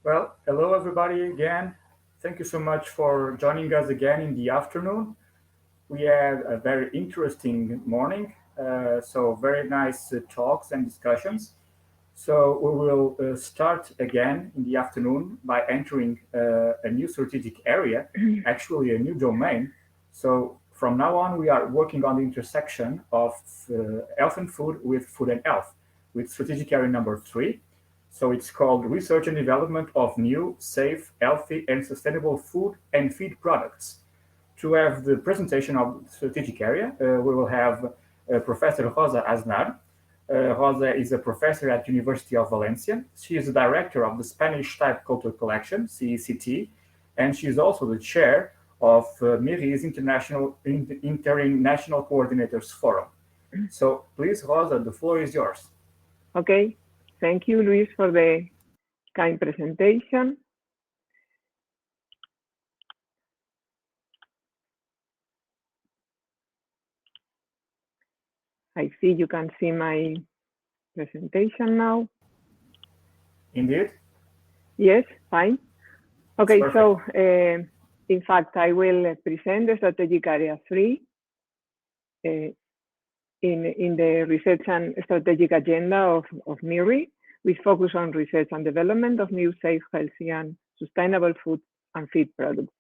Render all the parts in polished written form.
Well, hello everybody again. Thank you so much for joining us again in the afternoon. We had a very interesting morning, so very nice talks and discussions. So we will start again in the afternoon by entering a new strategic area, actually a new domain. So from now on, we are working on the intersection of health and food with food and health, with strategic area number 3. So it's called Research and Development of New, Safe, Healthy, and Sustainable Food and Feed Products. To have the presentation of the strategic area, we will have Professor Rosa Aznar. Rosa is a professor at University of Valencia. She is the director of the Spanish Type Culture Collection, CECT, and she is also the chair of MIRRI's International Coordinators Forum. So please, Rosa, the floor is yours. Okay, thank you, Luis, for the kind presentation. I see you can see my presentation now. Indeed. Yes, fine. Okay, so in fact, I will present the strategic area 3 in the research and strategic agenda of MIRRI, with focus on research and development of new, safe, healthy, and sustainable food and feed products.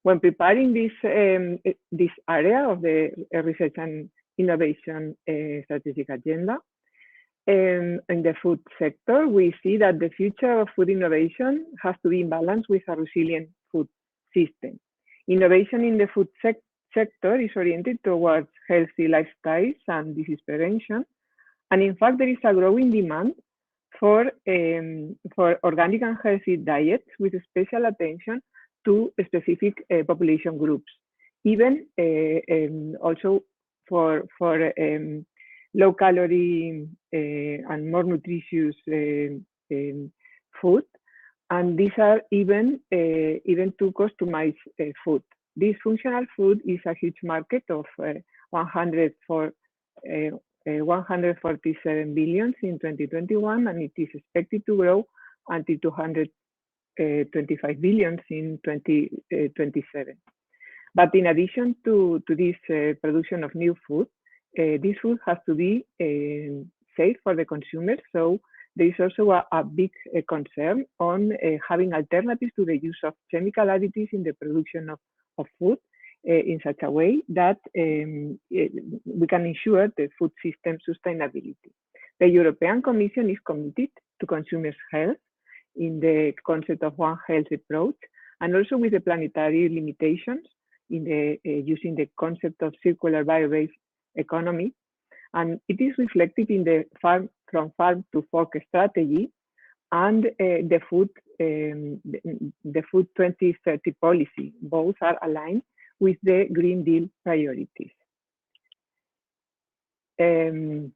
When preparing this area of the research and innovation strategic agenda, in the food sector, we see that the future of food innovation has to be in balance with a resilient food system. Innovation in the food sector is oriented towards healthy lifestyles and disease prevention. And in fact, there is a growing demand for organic and healthy diets with special attention to specific population groups, even also for low calorie and more nutritious food, and these are even to customize food. This functional food is a huge market of 147 billion in 2021, and it is expected to grow until 225 billion in 2027. But in addition to this production of new food, this food has to be safe for the consumers. So there is also a big concern on having alternatives to the use of chemical additives in the production of food in such a way that we can ensure the food system sustainability. The European Commission is committed to consumers' health in the concept of One Health approach, and also with the planetary limitations in the using the concept of circular bio-based economy, and it is reflected in the from farm to fork strategy and the food 2030 policy. Both are aligned with the Green Deal priorities. In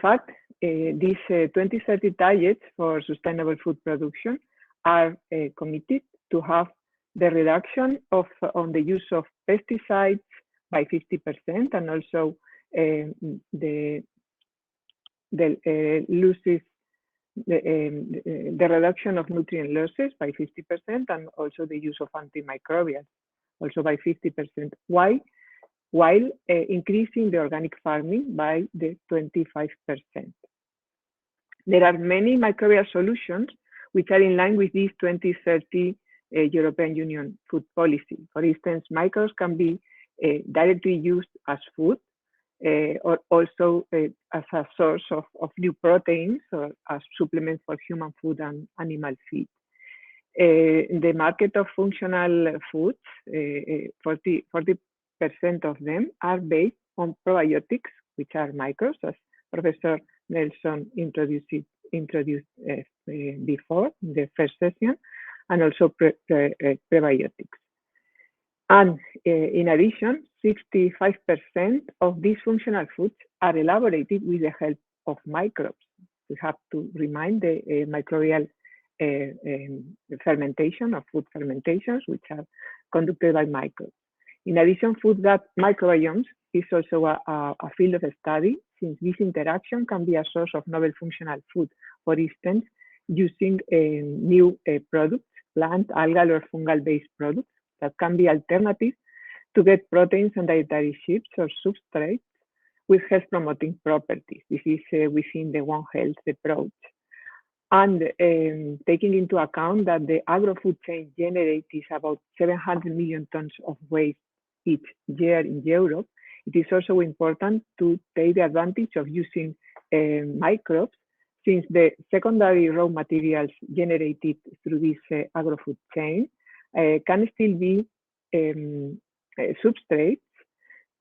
fact, these 2030 targets for sustainable food production are committed to have the reduction on the use of pesticides by 50%, and also the reduction of nutrient losses by 50%, and also the use of antimicrobials also by 50%, while increasing the organic farming by the 25%. There are many microbial solutions which are in line with this 2030 European Union food policy. For instance, microbes can be directly used as food, or also as a source of new proteins, or as supplements for human food and animal feed. The market of functional foods, 40% of them are based on probiotics, which are microbes, as Professor Nelson introduced before in the first session, and also prebiotics. And in addition, 65% of these functional foods are elaborated with the help of microbes. We have to remind the microbial fermentation of food fermentations, which are conducted by microbes. In addition, food gut microbiomes is also a field of study, since this interaction can be a source of novel functional food. For instance, using new products, plant, algal, or fungal-based products that can be alternatives to get proteins and dietary chips or substrates with health-promoting properties. This is within the One Health approach. And taking into account that the agro-food chain generates about 700 million tons of waste each year in Europe, it is also important to take the advantage of using microbes, since the secondary raw materials generated through this agro-food chain can still be substrates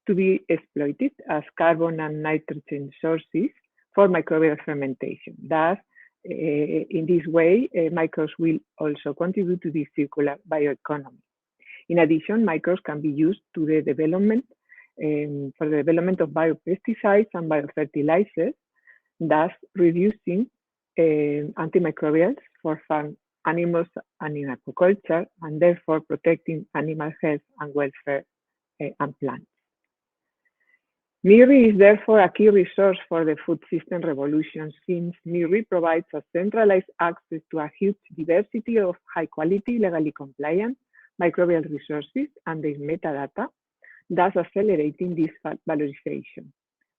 to be exploited as carbon and nitrogen sources for microbial fermentation. Thus, in this way, microbes will also contribute to the circular bioeconomy. In addition, microbes can be used to the development for the development of biopesticides and biofertilizers, thus reducing antimicrobials for farm animals and in aquaculture, and therefore protecting animal health and welfare and plants. MIRRI is therefore a key resource for the food system revolution, since MIRRI provides a centralized access to a huge diversity of high quality, legally compliant microbial resources and their metadata, thus accelerating this valorization.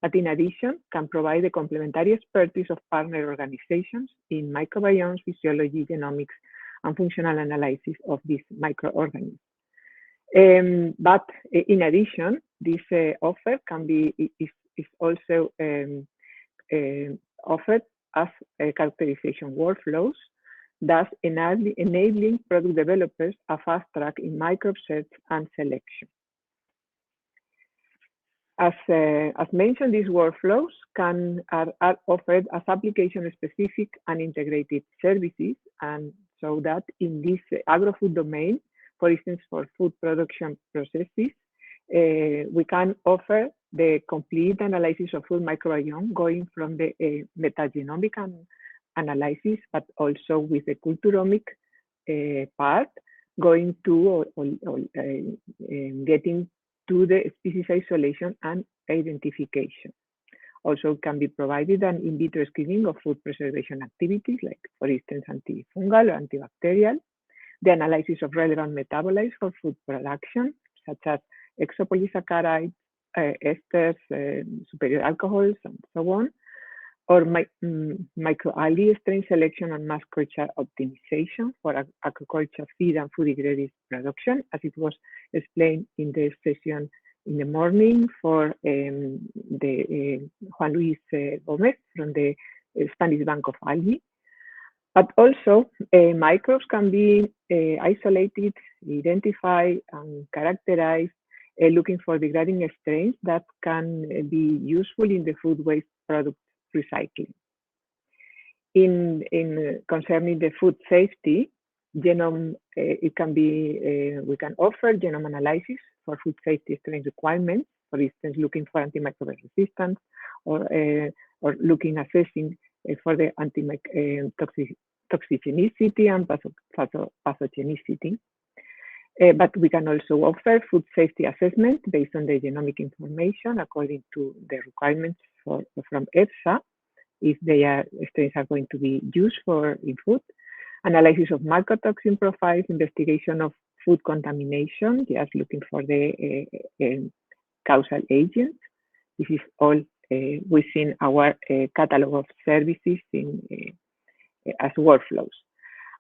But in addition, can provide the complementary expertise of partner organizations in microbiomes, physiology, genomics, and functional analysis of these microorganisms. But in addition, this offer can be is also offered as characterization workflows, thus enabling product developers a fast track in microbe search and selection. As mentioned, these workflows are offered as application-specific and integrated services, and so that in this agro-food domain, for instance, for food production processes, we can offer the complete analysis of food microbiome, going from the metagenomic analysis, but also with the culturomic part, going to getting to the species isolation and identification. Also can be provided an in vitro screening of food preservation activities, like for instance, antifungal or antibacterial, the analysis of relevant metabolites for food production, such as exopolysaccharides, esters, superior alcohols, and so on, or microalgae strain selection and mass culture optimization for aquaculture feed and food ingredients production, as it was explained in the session in the morning for the Juan Luis Gomez from the Spanish Bank of Algae. But also, microbes can be isolated, identified, and characterized, looking for degrading strains that can be useful in the food waste product recycling. In concerning the food safety, genome, it can be, we can offer genome analysis for food safety strain requirements, for instance, looking for antimicrobial resistance, or assessing for the toxigenicity and pathogenicity. But we can also offer food safety assessment based on the genomic information according to the requirements from EFSA, if strains are going to be used in food, analysis of mycotoxin profiles, investigation of food contamination, just looking for the causal agents. This is all within our catalog of services as workflows.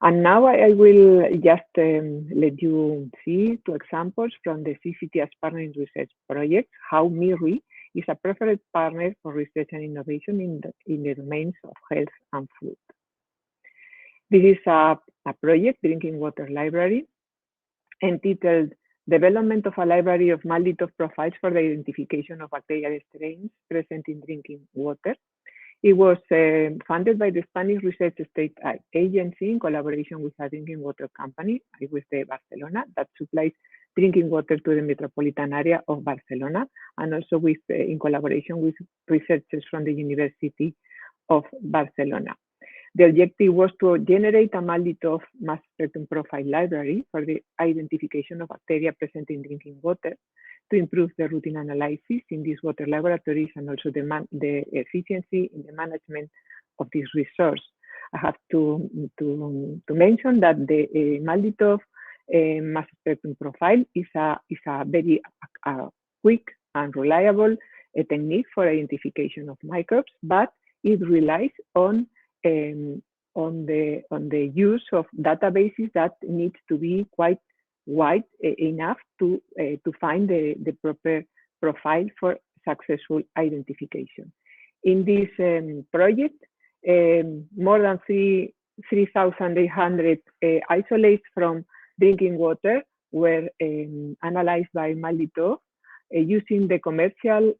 And now I will just let you see two examples from the CCTS Partnering Research Project, how MIRRI is a preferred partner for research and innovation in the domains of health and food. This is a project, Drinking Water Library, entitled Development of a Library of Malditoff Profiles for the Identification of Bacterial Strains Present in Drinking Water. It was funded by the Spanish Research State Agency in collaboration with a drinking water company, with the Barcelona, that supplies drinking water to the metropolitan area of Barcelona, and also with in collaboration with researchers from the University of Barcelona. The objective was to generate a Malditoff mass spectrum profile library for the identification of bacteria present in drinking water, to improve the routine analysis in these water laboratories, and also the efficiency in the management of this resource. I have to mention that the Malditov mass spectrum profile is a very quick and reliable technique for identification of microbes, but it relies on the use of databases that needs to be quite wide enough to find the proper profile for successful identification. In this project, more than 3,800 isolates from drinking water were analyzed by Malditov using the commercial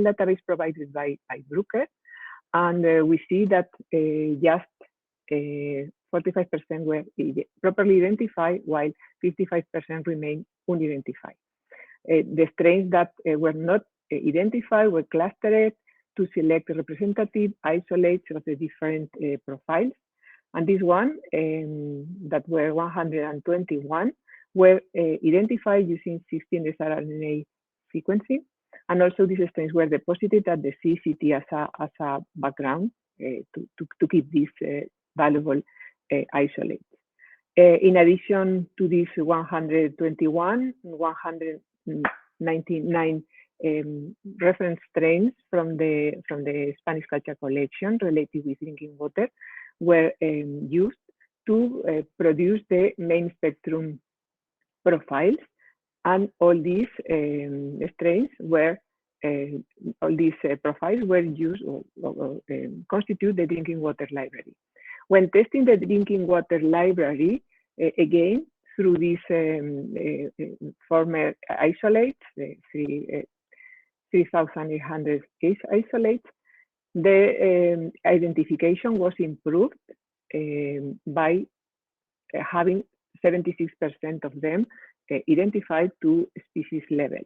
database provided by Bruker, and we see that just 45% were properly identified, while 55% remain unidentified. The strains that were not identified were clustered to select representative isolates of the different profiles. And this one, that were 121, were identified using 16 sRNA sequencing. And also these strains were deposited at the CCT as a background to keep these valuable isolates. In addition to these 121, 199 reference strains from the Spanish culture collection related with drinking water were used to produce the main spectrum profiles, and all these strains were all these profiles were used or constitute the drinking water library. When testing the drinking water library, again through these former isolates, 3,800 isolates, the identification was improved by having 76% of them identified to species level.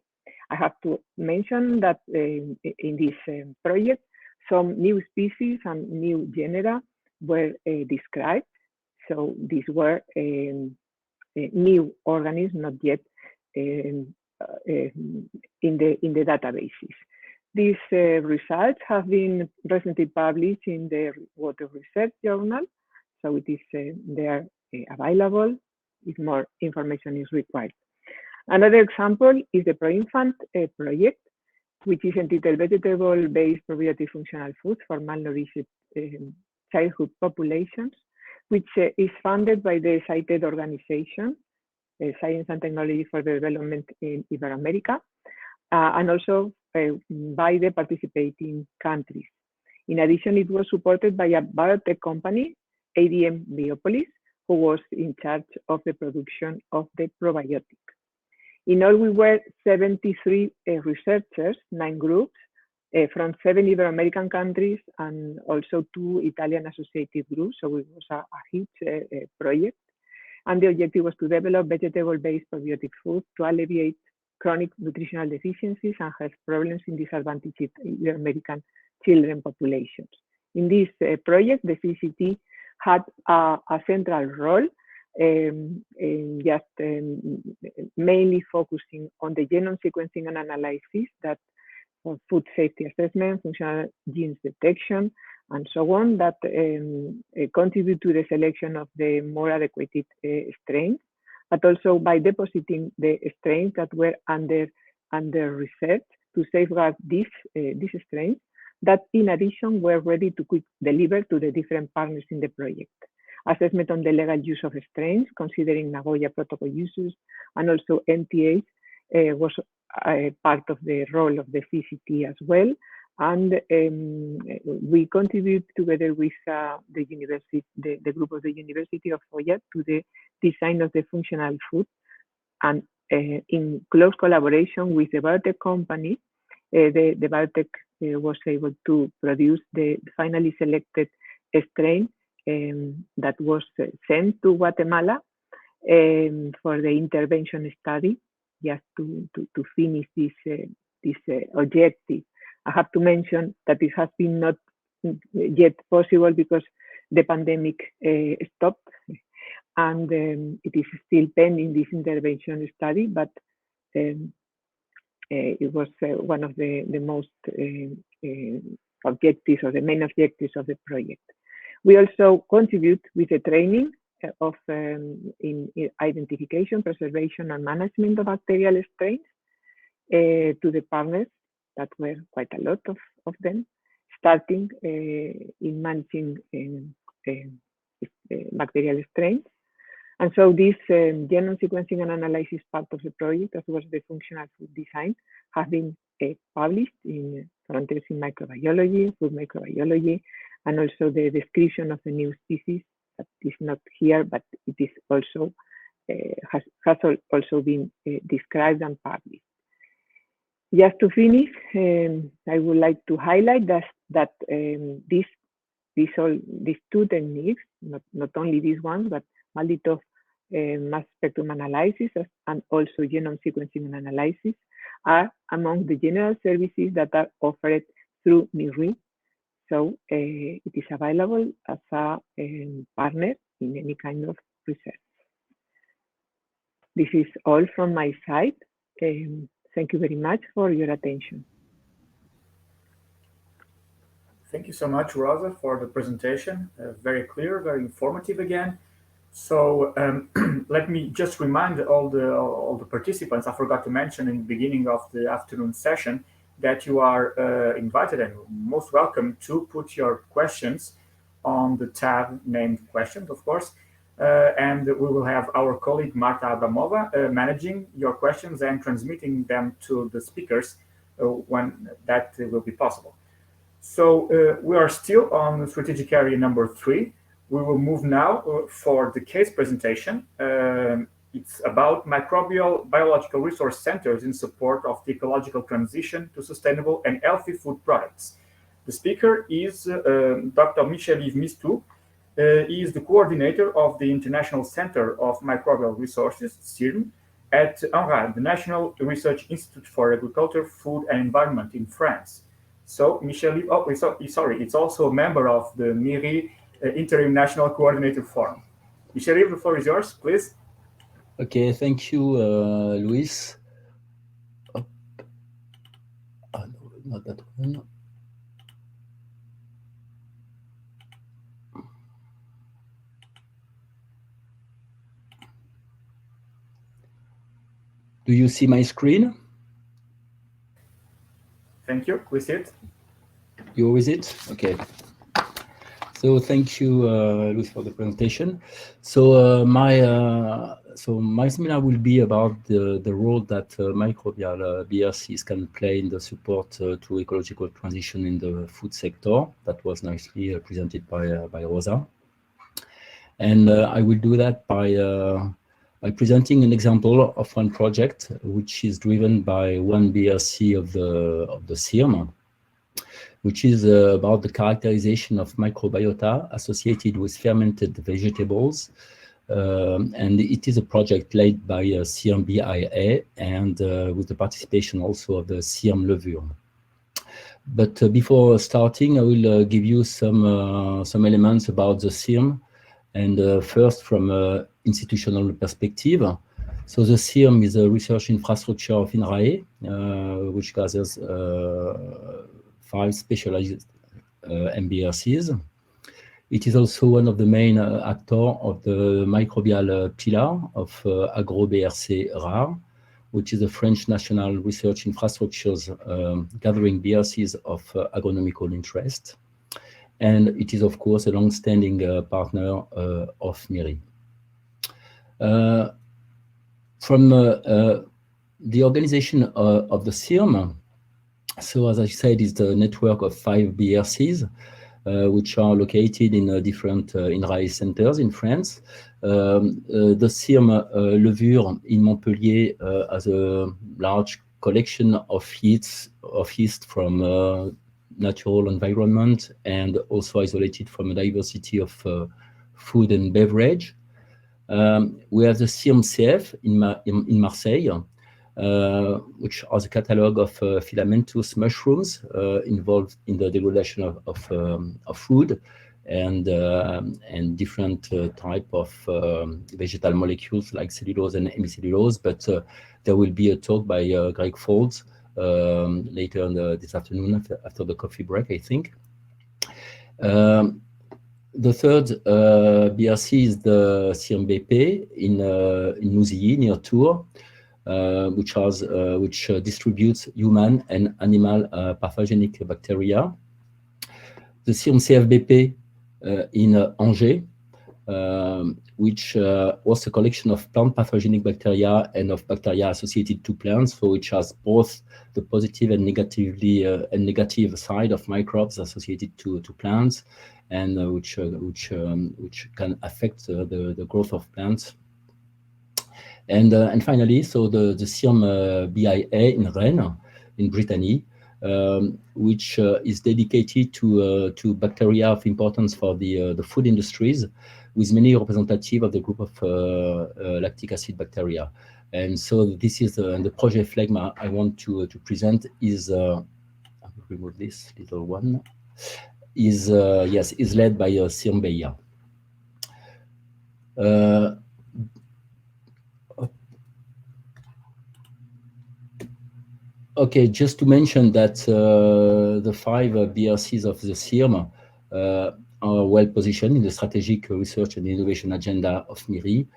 I have to mention that in this project, some new species and new genera were described. So these were new organisms, not yet in the databases. These results have been recently published in the Water Research Journal, so it is there available if more information is required. Another example is the ProInfant project, which is entitled Vegetable-Based Probiotic Functional Foods for Malnourished Childhood Populations, which is funded by the cited organization, Science and Technology for the Development in Iberoamerica, and also by the participating countries. In addition, it was supported by a biotech company, ADM Biopolis, who was in charge of the production of the probiotic. In all, we were 73 researchers, 9 groups, from 7 Ibero-American countries and also 2 Italian associated groups, so it was a huge project. And the objective was to develop vegetable-based probiotic foods to alleviate chronic nutritional deficiencies and health problems in disadvantaged Ibero-American children populations. In this project, the CCT had a central role, mainly focusing on the genome sequencing and analysis, that for food safety assessment, functional genes detection, and so on, that contribute to the selection of the more adequate strains, but also by depositing the strains that were under research to safeguard these strains that in addition were ready to quick deliver to the different partners in the project. Assessment on the legal use of strains, considering Nagoya Protocol uses, and also MTAs was part of the role of the CCT as well. And we contribute together with the university, the group of the University of Foya, to the design of the functional food. And in close collaboration with the biotech company, the biotech was able to produce the finally selected strain that was sent to Guatemala for the intervention study, just to finish this objective. I have to mention that it has been not yet possible because the pandemic stopped, and it is still pending this intervention study, but it was one of the most objectives or the main objectives of the project. We also contribute with the training of in identification, preservation, and management of bacterial strains to the partners, that were quite a lot of them, starting in managing bacterial strains. And so this genome sequencing and analysis part of the project, as well as the functional food design, have been published in Frontiers in Microbiology, Food Microbiology, and also the description of the new species that is not here, but it is also has also been described and published. Just to finish, I would like to highlight that these two techniques, not only this one, but multi-top mass spectrum analysis and also genome sequencing and analysis are among the general services that are offered through MIRRI. So it is available as a partner in any kind of research. This is all from my side. Thank you very much for your attention. Thank you so much, Rosa, for the presentation. Very clear, very informative again. So let me just remind all the participants, I forgot to mention in the beginning of the afternoon session, that you are invited and most welcome to put your questions on the tab named questions, of course. And we will have our colleague Marta Abramova managing your questions and transmitting them to the speakers when that will be possible. So we are still on strategic area number 3. We will move now for the case presentation. It's about microbial biological resource centers in support of the ecological transition to sustainable and healthy food products. The speaker is Dr. Michel-Yves Mistou. He is the coordinator of the International Center of Microbial Resources, CIRM, at UNRAD, the National Research Institute for Agriculture, Food and Environment in France. So Michel-Yves, sorry, it's also a member of the MIRRI Interim National Coordinator Forum. Michel-Yves, the floor is yours, please. Okay, thank you, Luis. Oh, no, not that one. Do you see my screen? Thank you. We see it. You're with it? Okay. So thank you, Luis, for the presentation. So my seminar will be about the role that microbial BRCs can play in the support to ecological transition in the food sector. That was nicely presented by Rosa. And I will do that by presenting an example of one project which is driven by one BRC of the CIRM, which is about the characterization of microbiota associated with fermented vegetables. And it is a project led by CIRM BIA and with the participation also of the CIRM levure. But before starting, I will give you some elements about the CIRM. And first, from an institutional perspective, so the CIRM is a research infrastructure of INRAE, which gathers 5 specialized MBRCs. It is also one of the main actors of the microbial pillar of Agro-BRC RAR, which is a French national research infrastructures gathering BRCs of agronomical interest. And it is, of course, a long-standing partner of MIRRI. From the organization of the CIRM, so as I said, it's the network of 5 BRCs, which are located in different INRAE centers in France. The CIRM levure in Montpellier has a large collection of yeast from natural environment and also isolated from a diversity of food and beverage. We have the CIRM CF in Marseille, which has a catalog of filamentous mushrooms involved in the degradation of food and different type of vegetal molecules like cellulose and hemicellulose. But there will be a talk by Greg Folds later this afternoon after the coffee break, I think. The third BRC is the CMBP in Nouzilly, near Tours, which distributes human and animal pathogenic bacteria. The CMCFBP in Angers, which was a collection of plant pathogenic bacteria and of bacteria associated to plants, so which has both the positive and negative side of microbes associated to plants, and which can affect the growth of plants. And finally, so the CIRM BIA in Rennes, in Brittany, which is dedicated to bacteria of importance for the food industries, with many representative of the group of lactic acid bacteria. And so this is the project phlegma I want to present is, I will remove this little one, is led by CIRM BIA. Okay, just to mention that the 5 BRCs of the CIRM are well positioned in the strategic research and innovation agenda of MIRRI,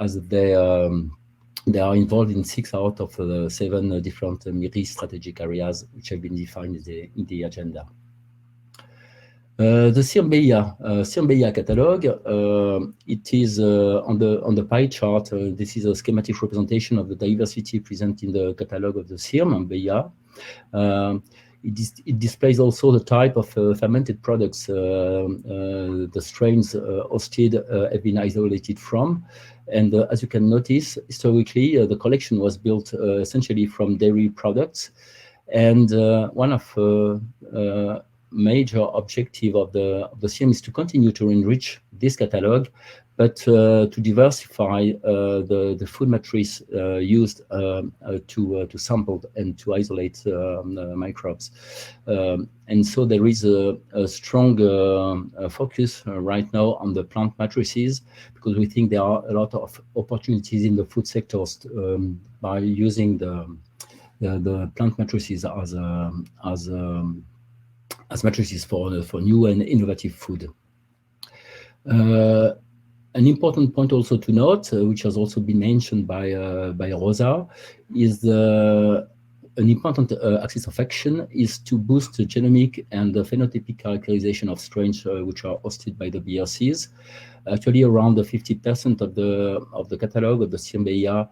as they are involved in 6 out of the 7 different MIRRI strategic areas which have been defined in the agenda. The CIRM BIA catalog, it is on the pie chart. This is a schematic representation of the diversity present in the catalog of the CIRM BIA. It displays also the type of fermented products the strains hosted have been isolated from. And as you can notice, historically, the collection was built essentially from dairy products. And one of major objective of the CIRM is to continue to enrich this catalog, but to diversify the food matrix used to sample and to isolate microbes. And so there is a strong focus right now on the plant matrices, because we think there are a lot of opportunities in the food sectors by using the plant matrices as matrices for new and innovative food. An important point also to note, which has also been mentioned by Rosa, is an important axis of action is to boost the genomic and the phenotypic characterization of strains which are hosted by the BRCs. Actually, around 50% of the catalog of the CIRM BIA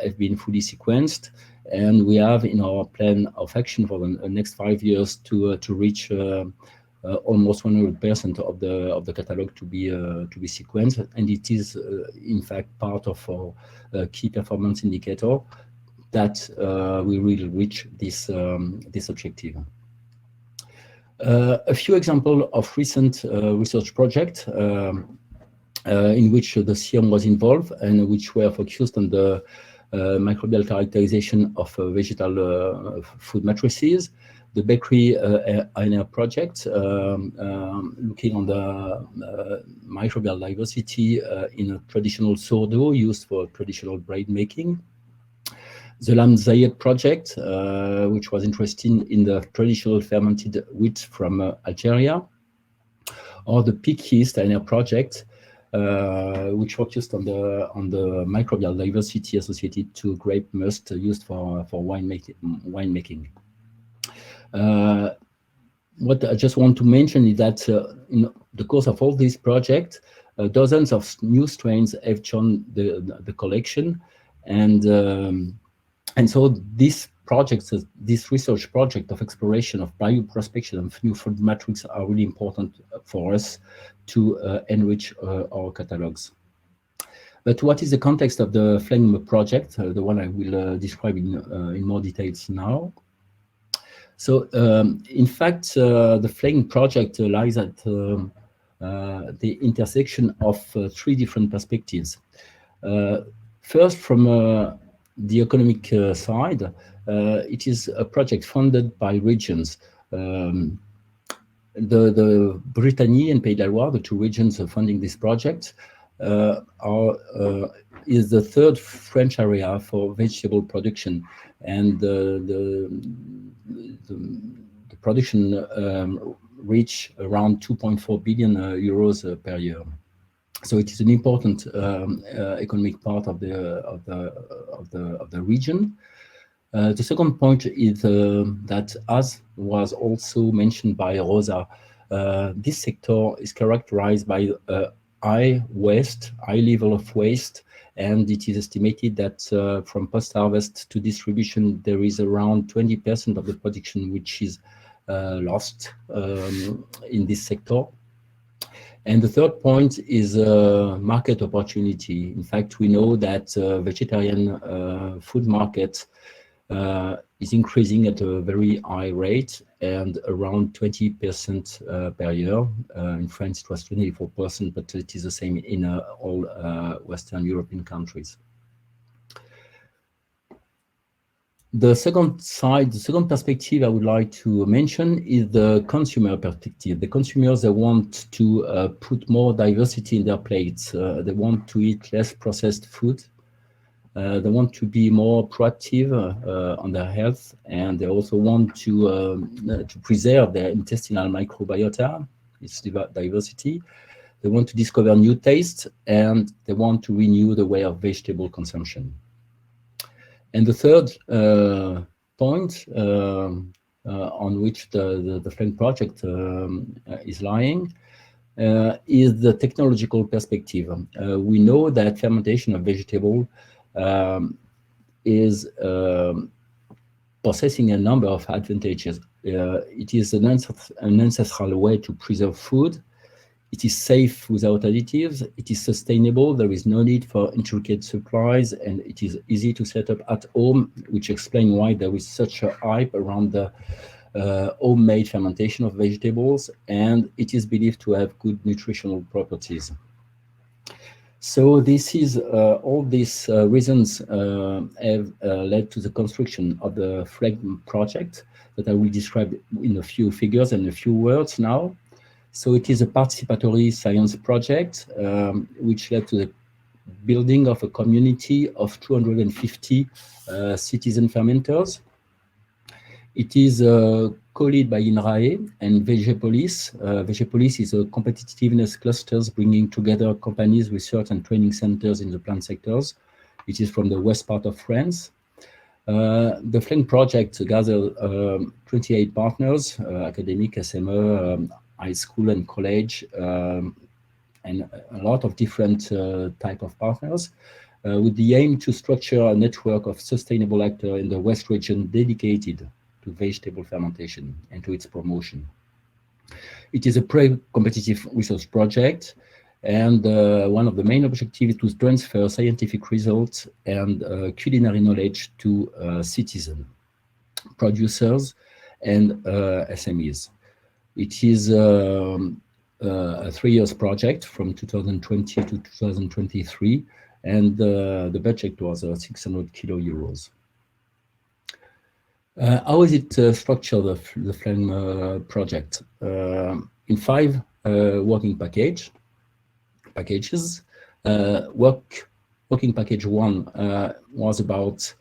have been fully sequenced, and we have in our plan of action for the next 5 years to reach almost 100% of the catalog to be sequenced, and it is in fact part of our key performance indicator that we will reach this objective. A few examples of recent research projects in which the CIRM was involved and which were focused on the microbial characterization of vegetal food matrices. The bakery RNA project, looking on the microbial diversity in a traditional sourdough used for traditional bread making. The Lam Zayed project, which was interested in the traditional fermented wheat from Algeria. Or the pig yeast RNA project, which focused on the microbial diversity associated to grape must used for winemaking. What I just want to mention is that in the course of all these projects, dozens of new strains have joined the collection, and so this research project of exploration of bioprospection of new food matrix are really important for us to enrich our catalogs. But what is the context of the phlegma project, the one I will describe in more details now? So, in fact, the phlegma project lies at the intersection of 3 different perspectives. First, from the economic side, it is a project funded by regions. The Brittany and Pays de la Loire, the 2 regions funding this project, are is the third French area for vegetable production, and the production reach around 2.4 billion euros per year. So it is an important economic part of the region. The second point is that, as was also mentioned by Rosa, this sector is characterized by high level of waste, and it is estimated that from post-harvest to distribution, there is around 20% of the production which is lost in this sector. And the third point is market opportunity. In fact, we know that vegetarian food market is increasing at a very high rate, and around 20% per year. In France, it was 24%, but it is the same in all Western European countries. The second perspective I would like to mention is the consumer perspective. The consumers, they want to put more diversity in their plates. They want to eat less processed food. They want to be more proactive on their health, and they also want to preserve their intestinal microbiota, its diversity. They want to discover new tastes, and they want to renew the way of vegetable consumption. And the third point on which the FLANG project is lying is the technological perspective. We know that fermentation of vegetable is possessing a number of advantages. It is an ancestral way to preserve food. It is safe without additives. It is sustainable. There is no need for intricate supplies, and it is easy to set up at home, which explains why there is such a hype around the homemade fermentation of vegetables, and it is believed to have good nutritional properties. So this is all these reasons have led to the construction of the FLANG project that I will describe in a few figures and a few words now. So it is a participatory science project which led to the building of a community of 250 citizen fermenters. It is co-led by INRAE and Veggies. Veggies is a competitiveness clusters bringing together companies, research and training centers in the plant sectors. It is from the west part of France. The FLANG project gathered 28 partners, academic, SME, high school and college, and a lot of different type of partners, with the aim to structure a network of sustainable actors in the West region dedicated to vegetable fermentation and to its promotion. It is a pre-competitive research project, and one of the main objectives is to transfer scientific results and culinary knowledge to citizens, producers, and SMEs. It is a 3 years project from 2020 to 2023, and the budget was 600 kilo euros. How is it structured, the FLANG project? In 5 working packages. Working package 1 was about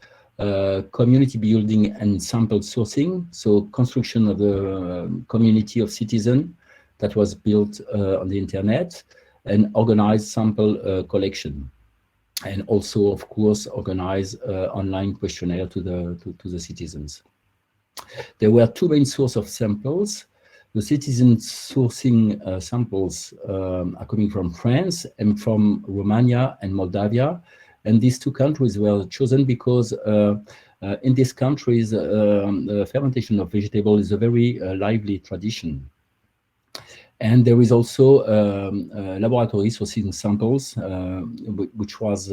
community building and sample sourcing, so construction of the community of citizens that was built on the internet, and organized sample collection, and also, of course, organize online questionnaire to the citizens. There were 2 main sources of samples. The citizen sourcing samples are coming from France and from Romania and Moldavia. And these 2 countries were chosen because in these countries, the fermentation of vegetable is a very lively tradition. And there is also laboratory sourcing samples, which was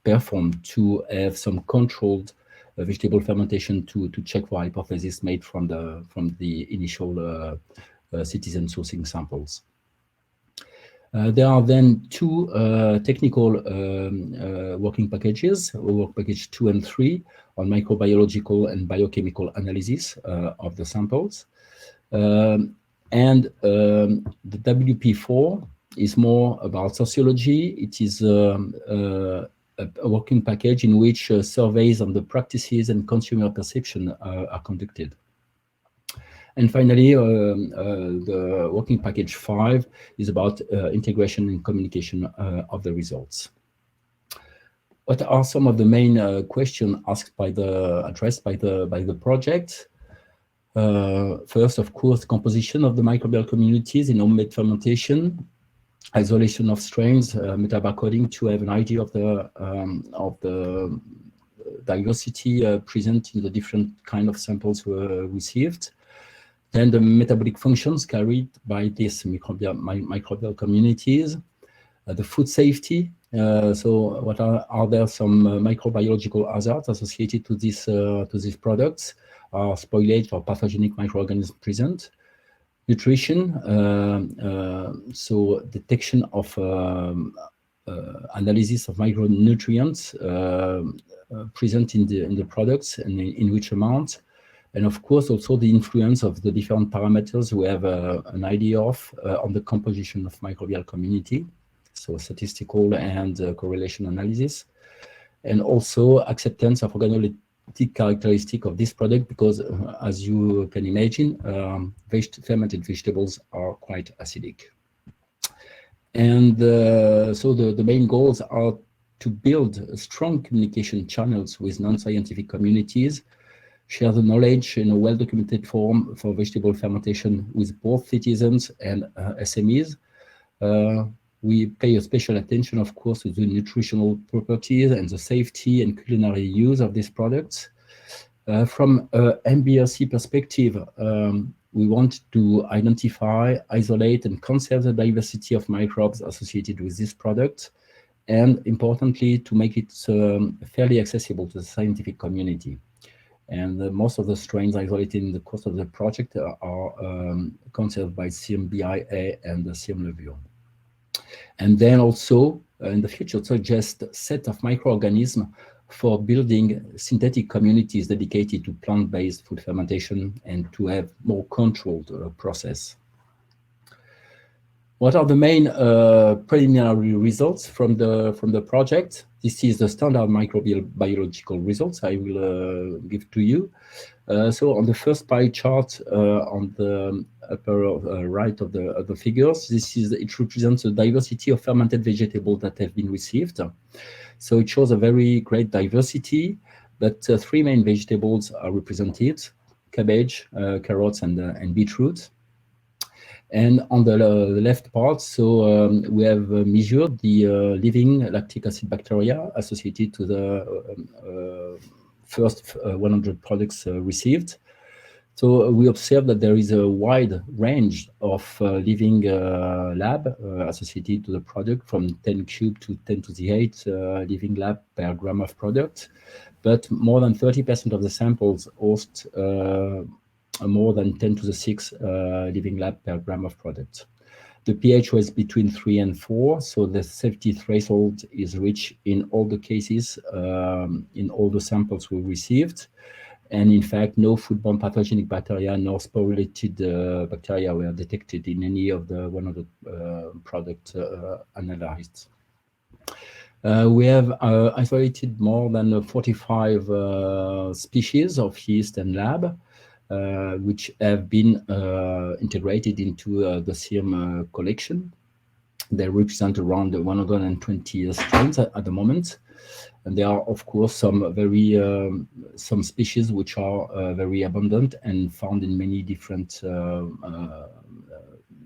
performed to have some controlled vegetable fermentation to check for hypothesis made from the initial citizen sourcing samples. There are then 2 technical working packages, work package 2 and 3, on microbiological and biochemical analysis of the samples. And the WP4 is more about sociology. It is a working package in which surveys on the practices and consumer perception are conducted. And finally, the working package 5 is about integration and communication of the results. What are some of the main questions addressed by the project? First, of course, composition of the microbial communities in homemade fermentation, isolation of strains, metabarcoding to have an idea of the diversity present in the different kind of samples were received. Then the metabolic functions carried by these microbial communities, the food safety. So, what are there some microbiological hazards associated to these products? Are spoilage or pathogenic microorganisms present? Nutrition, so detection of analysis of micronutrients present in the products and in which amount, and of course also the influence of the different parameters we have an idea of on the composition of microbial community, so statistical and correlation analysis, and also acceptance of organoleptic characteristic of this product, because as you can imagine, fermented vegetables are quite acidic. And so the main goals are to build strong communication channels with non-scientific communities, share the knowledge in a well-documented form for vegetable fermentation with both citizens and SMEs. We pay a special attention, of course, to the nutritional properties and the safety and culinary use of these products. From a MBRC perspective, we want to identify, isolate, and conserve the diversity of microbes associated with this product, and importantly, to make it fairly accessible to the scientific community. And most of the strains isolated in the course of the project are conserved by CMBIA and the CMLevure. And then also in the future suggest a set of microorganisms for building synthetic communities dedicated to plant-based food fermentation and to have more controlled process. What are the main preliminary results from the project? This is the standard microbial biological results I will give to you. So on the first pie chart on the upper right of the figures, it represents the diversity of fermented vegetables that have been received. So it shows a very great diversity, but three main vegetables are represented: cabbage, carrots, and beetroot. And on the left part, so we have measured the living lactic acid bacteria associated to the first 100 products received. So we observe that there is a wide range of living lab associated to the product, from 10 cube to 10 to the 8 living lab per gram of product. But more than 30% of the samples host more than 10 to the 6 living lab per gram of product. The pH was between 3 and 4, so the safety threshold is reached in all the cases, in all the samples we received. And in fact, no foodborne pathogenic bacteria nor sporulated bacteria were detected in any of the 100 products analyzed. We have isolated more than 45 species of yeast and lab, which have been integrated into the CM collection. They represent around 120 strains at the moment. And there are, of course, some species which are very abundant and found in many different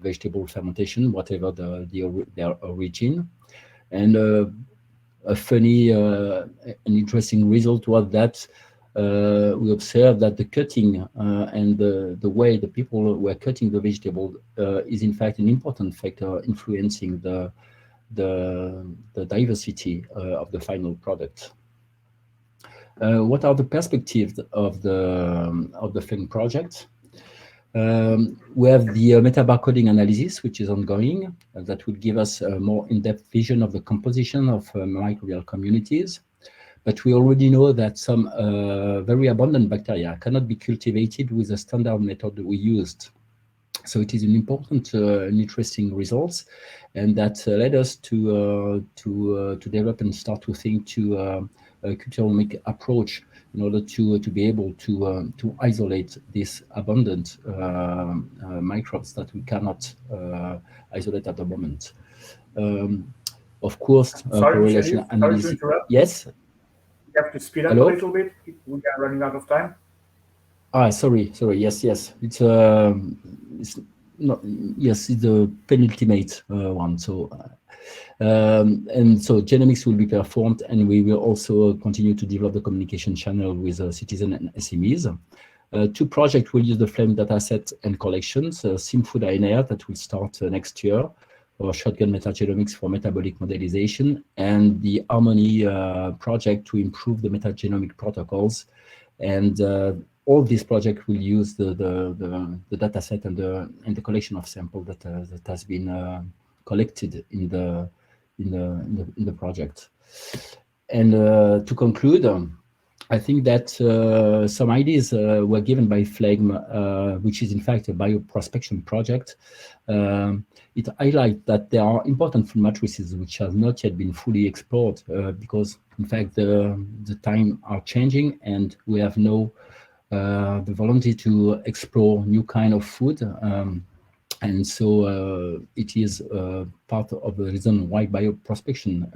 vegetable fermentation, whatever their origin. And a funny and interesting result was that we observed that the cutting and the way the people were cutting the vegetable is in fact an important factor influencing the diversity of the final product. What are the perspectives of the film project? We have the metabarcoding analysis, which is ongoing, that will give us a more in-depth vision of the composition of microbial communities. But we already know that some very abundant bacteria cannot be cultivated with the standard method we used. So it is an important and interesting results, and that led us to develop and start to think to a culturomic approach in order to be able to isolate these abundant microbes that we cannot isolate at the moment. Of course, Sorry, correlation Michel, sorry to analysis. interrupt. Yes. You have to speed up a Hello. little bit. We are running out of time. Sorry. Yes. It's not. Yes, it's the penultimate one. So. And so genomics will be performed, and we will also continue to develop the communication channel with citizens and SMEs. Two projects will use the Flame dataset and collections, SimFood ANR that will start next year, or shotgun metagenomics for metabolic modelization, and the Harmony project to improve the metagenomic protocols. And all these projects will use the dataset and the collection of samples that has been collected in the project. And to conclude, I think that some ideas were given by Phlegm, which is in fact a bioprospection project. It highlights that there are important food matrices which have not yet been fully explored because, in fact, the time are changing, and we have no the volunteer to explore new kind of food. And so it is part of the reason why bioprospection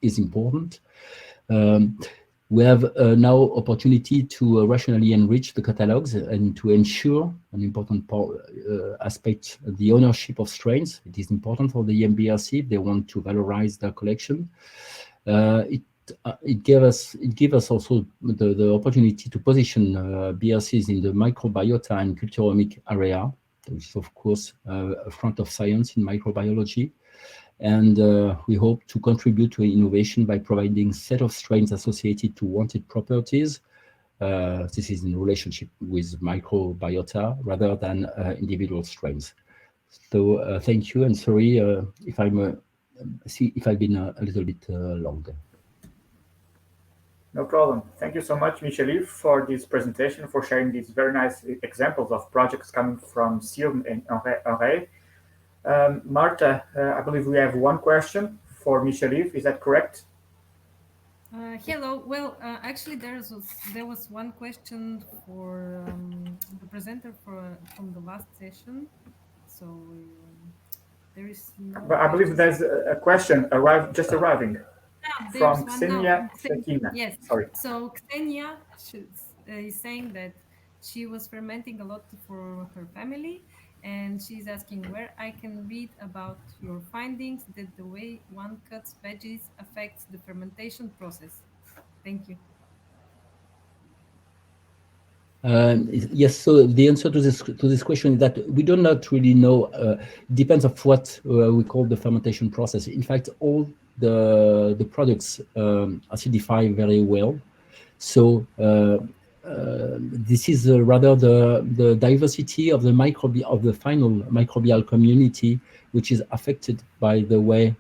is important. We have now opportunity to rationally enrich the catalogs and to ensure an important aspect, the ownership of strains. It is important for the MBRC if they want to valorize their collection. It gave us also the opportunity to position BRCs in the microbiota and culturomic area, which is of course a front of science in microbiology. And we hope to contribute to innovation by providing set of strains associated to wanted properties. This is in relationship with microbiota rather than individual strains. So thank you, and sorry if I've been a little bit longer. No problem. Thank you so much, Michel, for this presentation, for sharing these very nice examples of projects coming from SILM and Henri. Marta, I believe we have one question for Michel. Is that correct? Hello. Well, actually, there was one question for the presenter from the last session. So there is no. But I believe there's a question arriving from Xenia Shakina. Yes. Sorry. So Xenia is saying that she was fermenting a lot for her family, and she's asking where I can read about your findings that the way one cuts veggies affects the fermentation process. Thank you. Yes, so the answer to this question is that we do not really know. Depends of what we call the fermentation process. In fact, all the products acidify very well. So this is rather the diversity of the final microbial community, which is affected by the way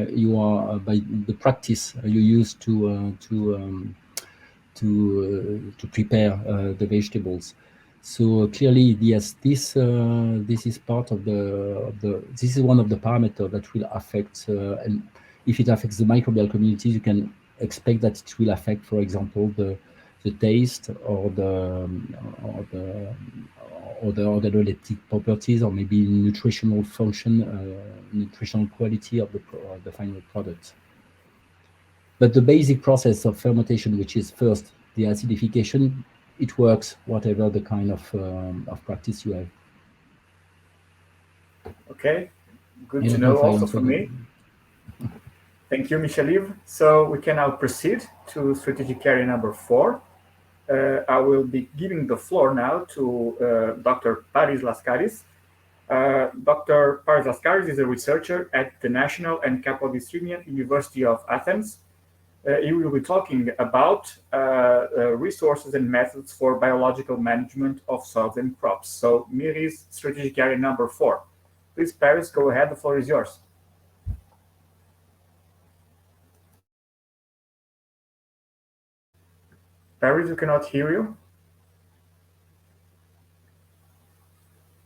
you are by the practice you use to prepare the vegetables. So clearly, yes, this is part of this is one of the parameters that will affect, and if it affects the microbial community, you can expect that it will affect, for example, the taste or the related properties, or maybe nutritional function, nutritional quality of the final product. But the basic process of fermentation, which is first the acidification, it works whatever the kind of practice you have. Okay, good to know also for me. Thank you, Michel. So we can now proceed to strategic area number 4. I will be giving the floor now to Dr. Paris Lascaris. Dr. Paris Lascaris is a researcher at the National and Capodistria University of Athens. He will be talking about resources and methods for biological management of soils and crops. So MIRRI's strategic area number 4. Please, Paris, go ahead. The floor is yours. Paris, we cannot hear you.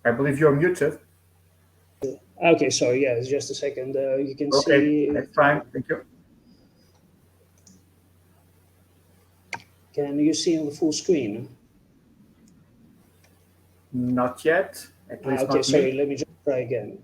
I believe you're muted. Okay, sorry, yeah, just a second. You can okay, see. That's fine, thank you. Can you see on the full screen? Not yet, at least okay, not sorry, me. let me just try again.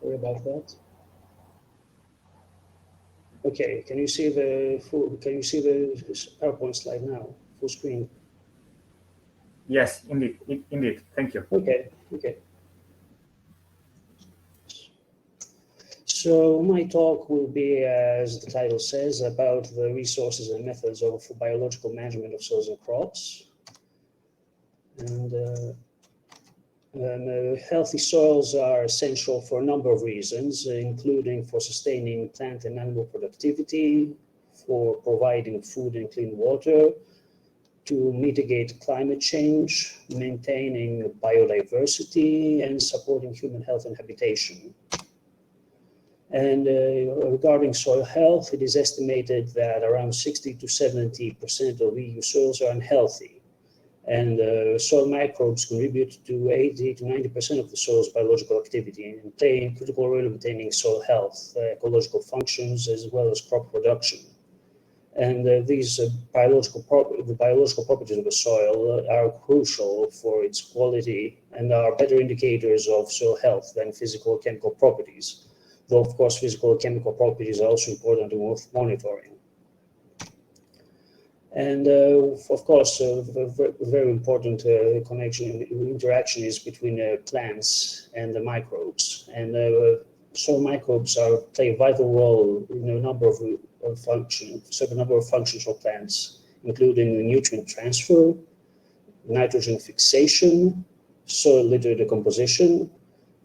Sorry about that. Okay, can you see the PowerPoint slide now, full screen? Yes, indeed, thank you. Okay. So my talk will be, as the title says, about the resources and methods of biological management of soils and crops. And healthy soils are essential for a number of reasons, including for sustaining plant and animal productivity, for providing food and clean water, to mitigate climate change, maintaining biodiversity, and supporting human health and habitation. And regarding soil health, it is estimated that around 60 to 70% of EU soils are unhealthy. And soil microbes contribute to 80 to 90% of the soil's biological activity and play a critical role in maintaining soil health, ecological functions, as well as crop production. And these biological properties of the soil are crucial for its quality and are better indicators of soil health than physical or chemical properties. Though, of course, physical and chemical properties are also important and worth monitoring. And of course, a very important interaction is between plants and the microbes. And soil microbes play a vital role in a number of functions for plants, including nutrient transfer, nitrogen fixation, soil litter decomposition,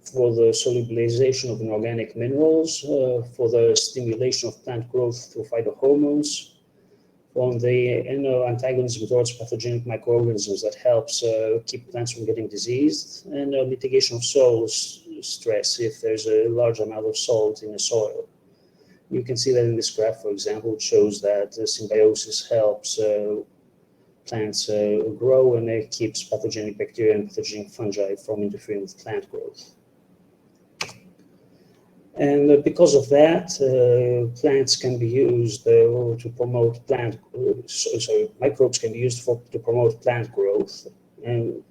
for the solubilization of inorganic minerals, for the stimulation of plant growth through phytohormones, on the antagonism towards pathogenic microorganisms that helps keep plants from getting diseased, and mitigation of soil stress if there's a large amount of salt in the soil. You can see that in this graph, for example, it shows that symbiosis helps plants grow, and it keeps pathogenic bacteria and pathogenic fungi from interfering with plant growth. And because of that, plants can be used to promote microbes can be used to promote plant growth. And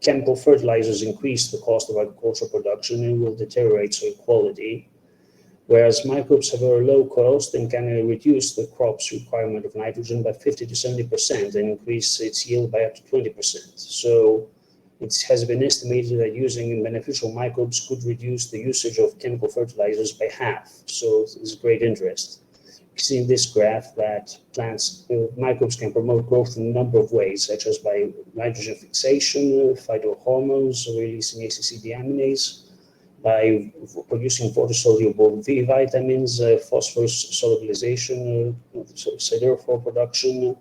chemical fertilizers increase the cost of agricultural production and will deteriorate soil quality, whereas microbes have a low cost and can reduce the crop's requirement of nitrogen by 50 to 70% and increase its yield by up to 20%. So it has been estimated that using beneficial microbes could reduce the usage of chemical fertilizers by half. So there's great interest. You see in this graph that microbes can promote growth in a number of ways, such as by nitrogen fixation, phytohormones, releasing ACC deaminase, by producing water-soluble V vitamins, phosphorus solubilization, siderophore production,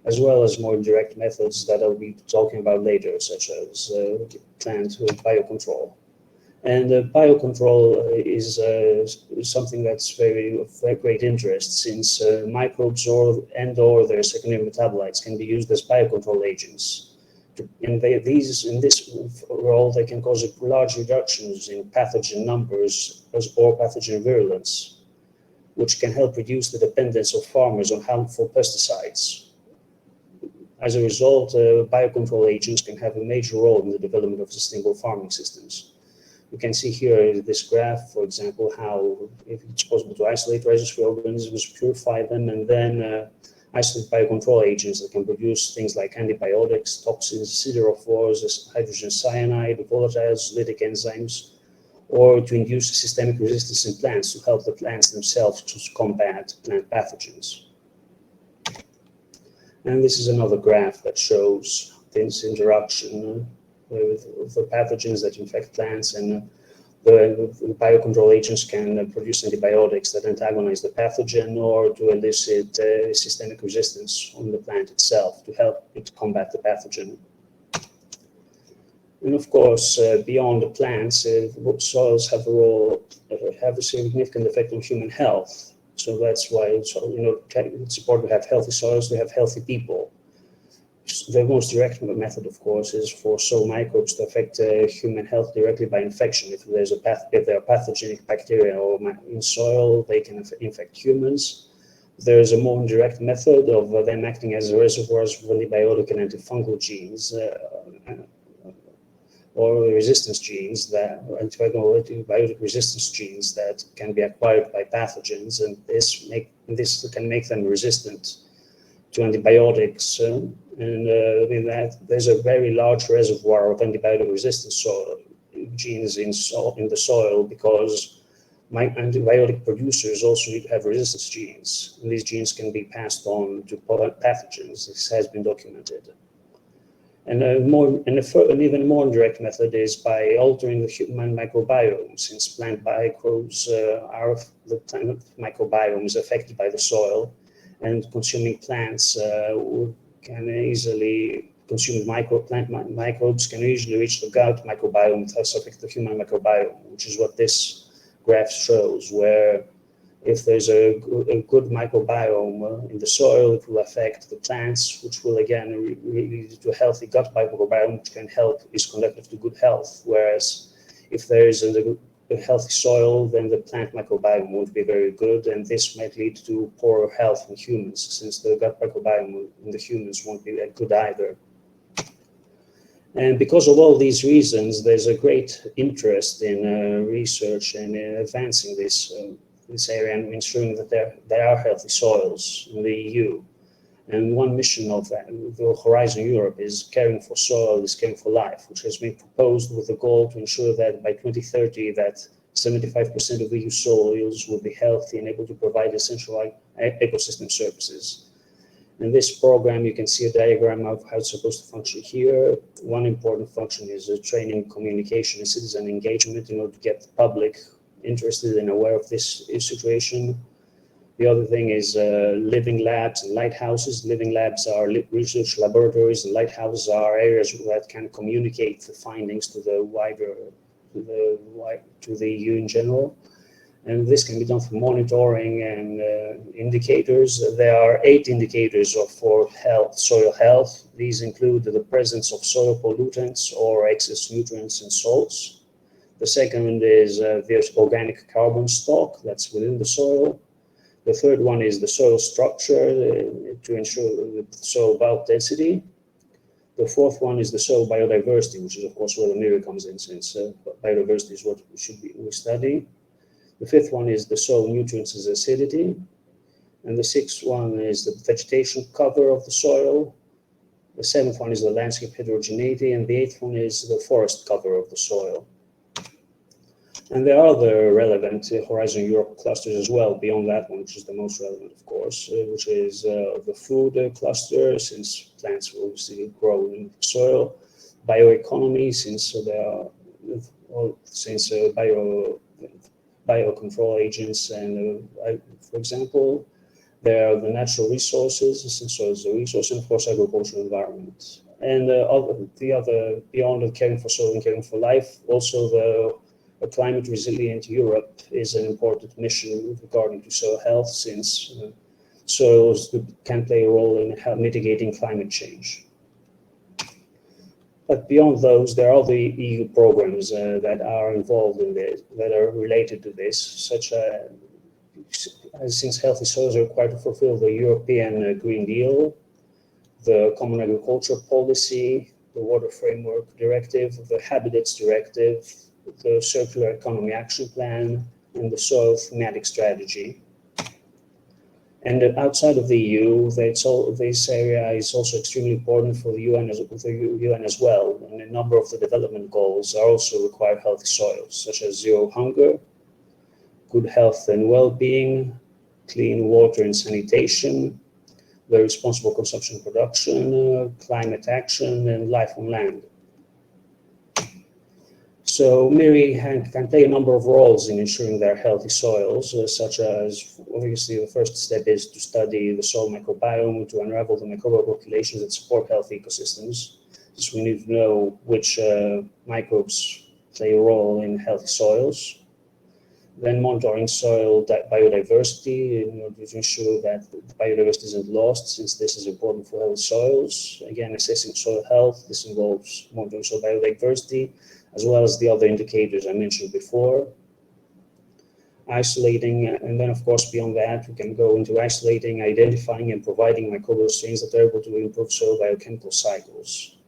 as well as more direct methods that I'll be talking about later, such as plant biocontrol. And biocontrol is something that's of great interest, since microbes or their secondary metabolites can be used as biocontrol agents. In this role, they can cause large reductions in pathogen numbers or pathogen virulence, which can help reduce the dependence of farmers on harmful pesticides. As a result, biocontrol agents can have a major role in the development of sustainable farming systems. You can see here in this graph, for example, how if it's possible to isolate rhesus-free organisms, purify them, and then isolate biocontrol agents that can produce things like antibiotics, toxins, siderophores, hydrogen cyanide, volatiles, lytic enzymes, or to induce systemic resistance in plants to help the plants themselves to combat plant pathogens. And this is another graph that shows this interaction with the pathogens that infect plants, and the biocontrol agents can produce antibiotics that antagonize the pathogen or to elicit systemic resistance on the plant itself to help it combat the pathogen. And of course, beyond the plants, soils have a significant effect on human health. So that's why it's important to have healthy soils, to have healthy people. The most direct method, of course, is for soil microbes to affect human health directly by infection. If there are pathogenic bacteria in soil, they can infect humans. There is a more indirect method of them acting as reservoirs of antibiotic and antifungal genes, or resistance genes, antibiotic resistance genes that can be acquired by pathogens, and this can make them resistant to antibiotics. And with that, there's a very large reservoir of antibiotic resistance genes in the soil, because antibiotic producers also have resistance genes, and these genes can be passed on to pathogens. This has been documented. And an even more indirect method is by altering the human microbiome, since plant microbes the plant microbiome is affected by the soil, and consuming plants can easily consume plant microbes can easily reach the gut microbiome, thus affect the human microbiome, which is what this graph shows, where if there's a good microbiome in the soil, it will affect the plants, which will again lead to a healthy gut microbiome, which is conducive to good health. Whereas if there is a healthy soil, then the plant microbiome won't be very good, and this might lead to poorer health in humans, since the gut microbiome in the humans won't be that good either. And because of all these reasons, there's a great interest in research and in advancing this area and ensuring that there are healthy soils in the EU. And one mission of the Horizon Europe is Caring for Soil is Caring for Life, which has been proposed with the goal to ensure that by 2030 that 75% of EU soils will be healthy and able to provide essential ecosystem services. In this program, you can see a diagram of how it's supposed to function here. One important function is training, communication, and citizen engagement in order to get the public interested and aware of this situation. The other thing is living labs and lighthouses. Living labs are research laboratories, and lighthouses are areas that can communicate the findings to the EU in general. And this can be done for monitoring and indicators. There are 8 indicators for soil health. These include the presence of soil pollutants or excess nutrients and salts. The second is the organic carbon stock that's within the soil. The third one is the soil structure to ensure the soil bulk density. The fourth one is the soil biodiversity, which is of course where the MIRRI comes in, since biodiversity is what we study. The fifth one is the soil nutrients as acidity. And the sixth one is the vegetation cover of the soil. The seventh one is the landscape heterogeneity. And the eighth one is the forest cover of the soil. And there are other relevant Horizon Europe clusters as well, beyond that one, which is the most relevant, of course, which is the food cluster, since plants will obviously grow in the soil. Bioeconomy, since biocontrol agents, and for example, there are the natural resources, since soil is a resource, and of course agricultural environment. And beyond the caring for soil and caring for life, also a climate resilient Europe is an important mission regarding to soil health, since soils can play a role in mitigating climate change. But beyond those, there are other EU programs that are involved in this, that are related to this, such as since healthy soils are required to fulfill the European Green Deal, the Common Agriculture Policy, the Water Framework Directive, the Habitats Directive, the Circular Economy Action Plan, and the Soil Thematic Strategy. And outside of the EU, this area is also extremely important for the UN as well. And a number of the development goals are also require healthy soils, such as zero hunger, good health and well-being, clean water and sanitation, the responsible consumption and production, climate action, and life on land. So MIRRI can play a number of roles in ensuring their healthy soils, such as, obviously, the first step is to study the soil microbiome, to unravel the microbial populations that support healthy ecosystems. So we need to know which microbes play a role in healthy soils. Then monitoring soil biodiversity in order to ensure that biodiversity isn't lost, since this is important for healthy soils. Again, assessing soil health, this involves monitoring soil biodiversity, as well as the other indicators I mentioned before. Isolating, and then of course beyond that, we can go into isolating, identifying and providing microbial strains that are able to improve soil biochemical cycles.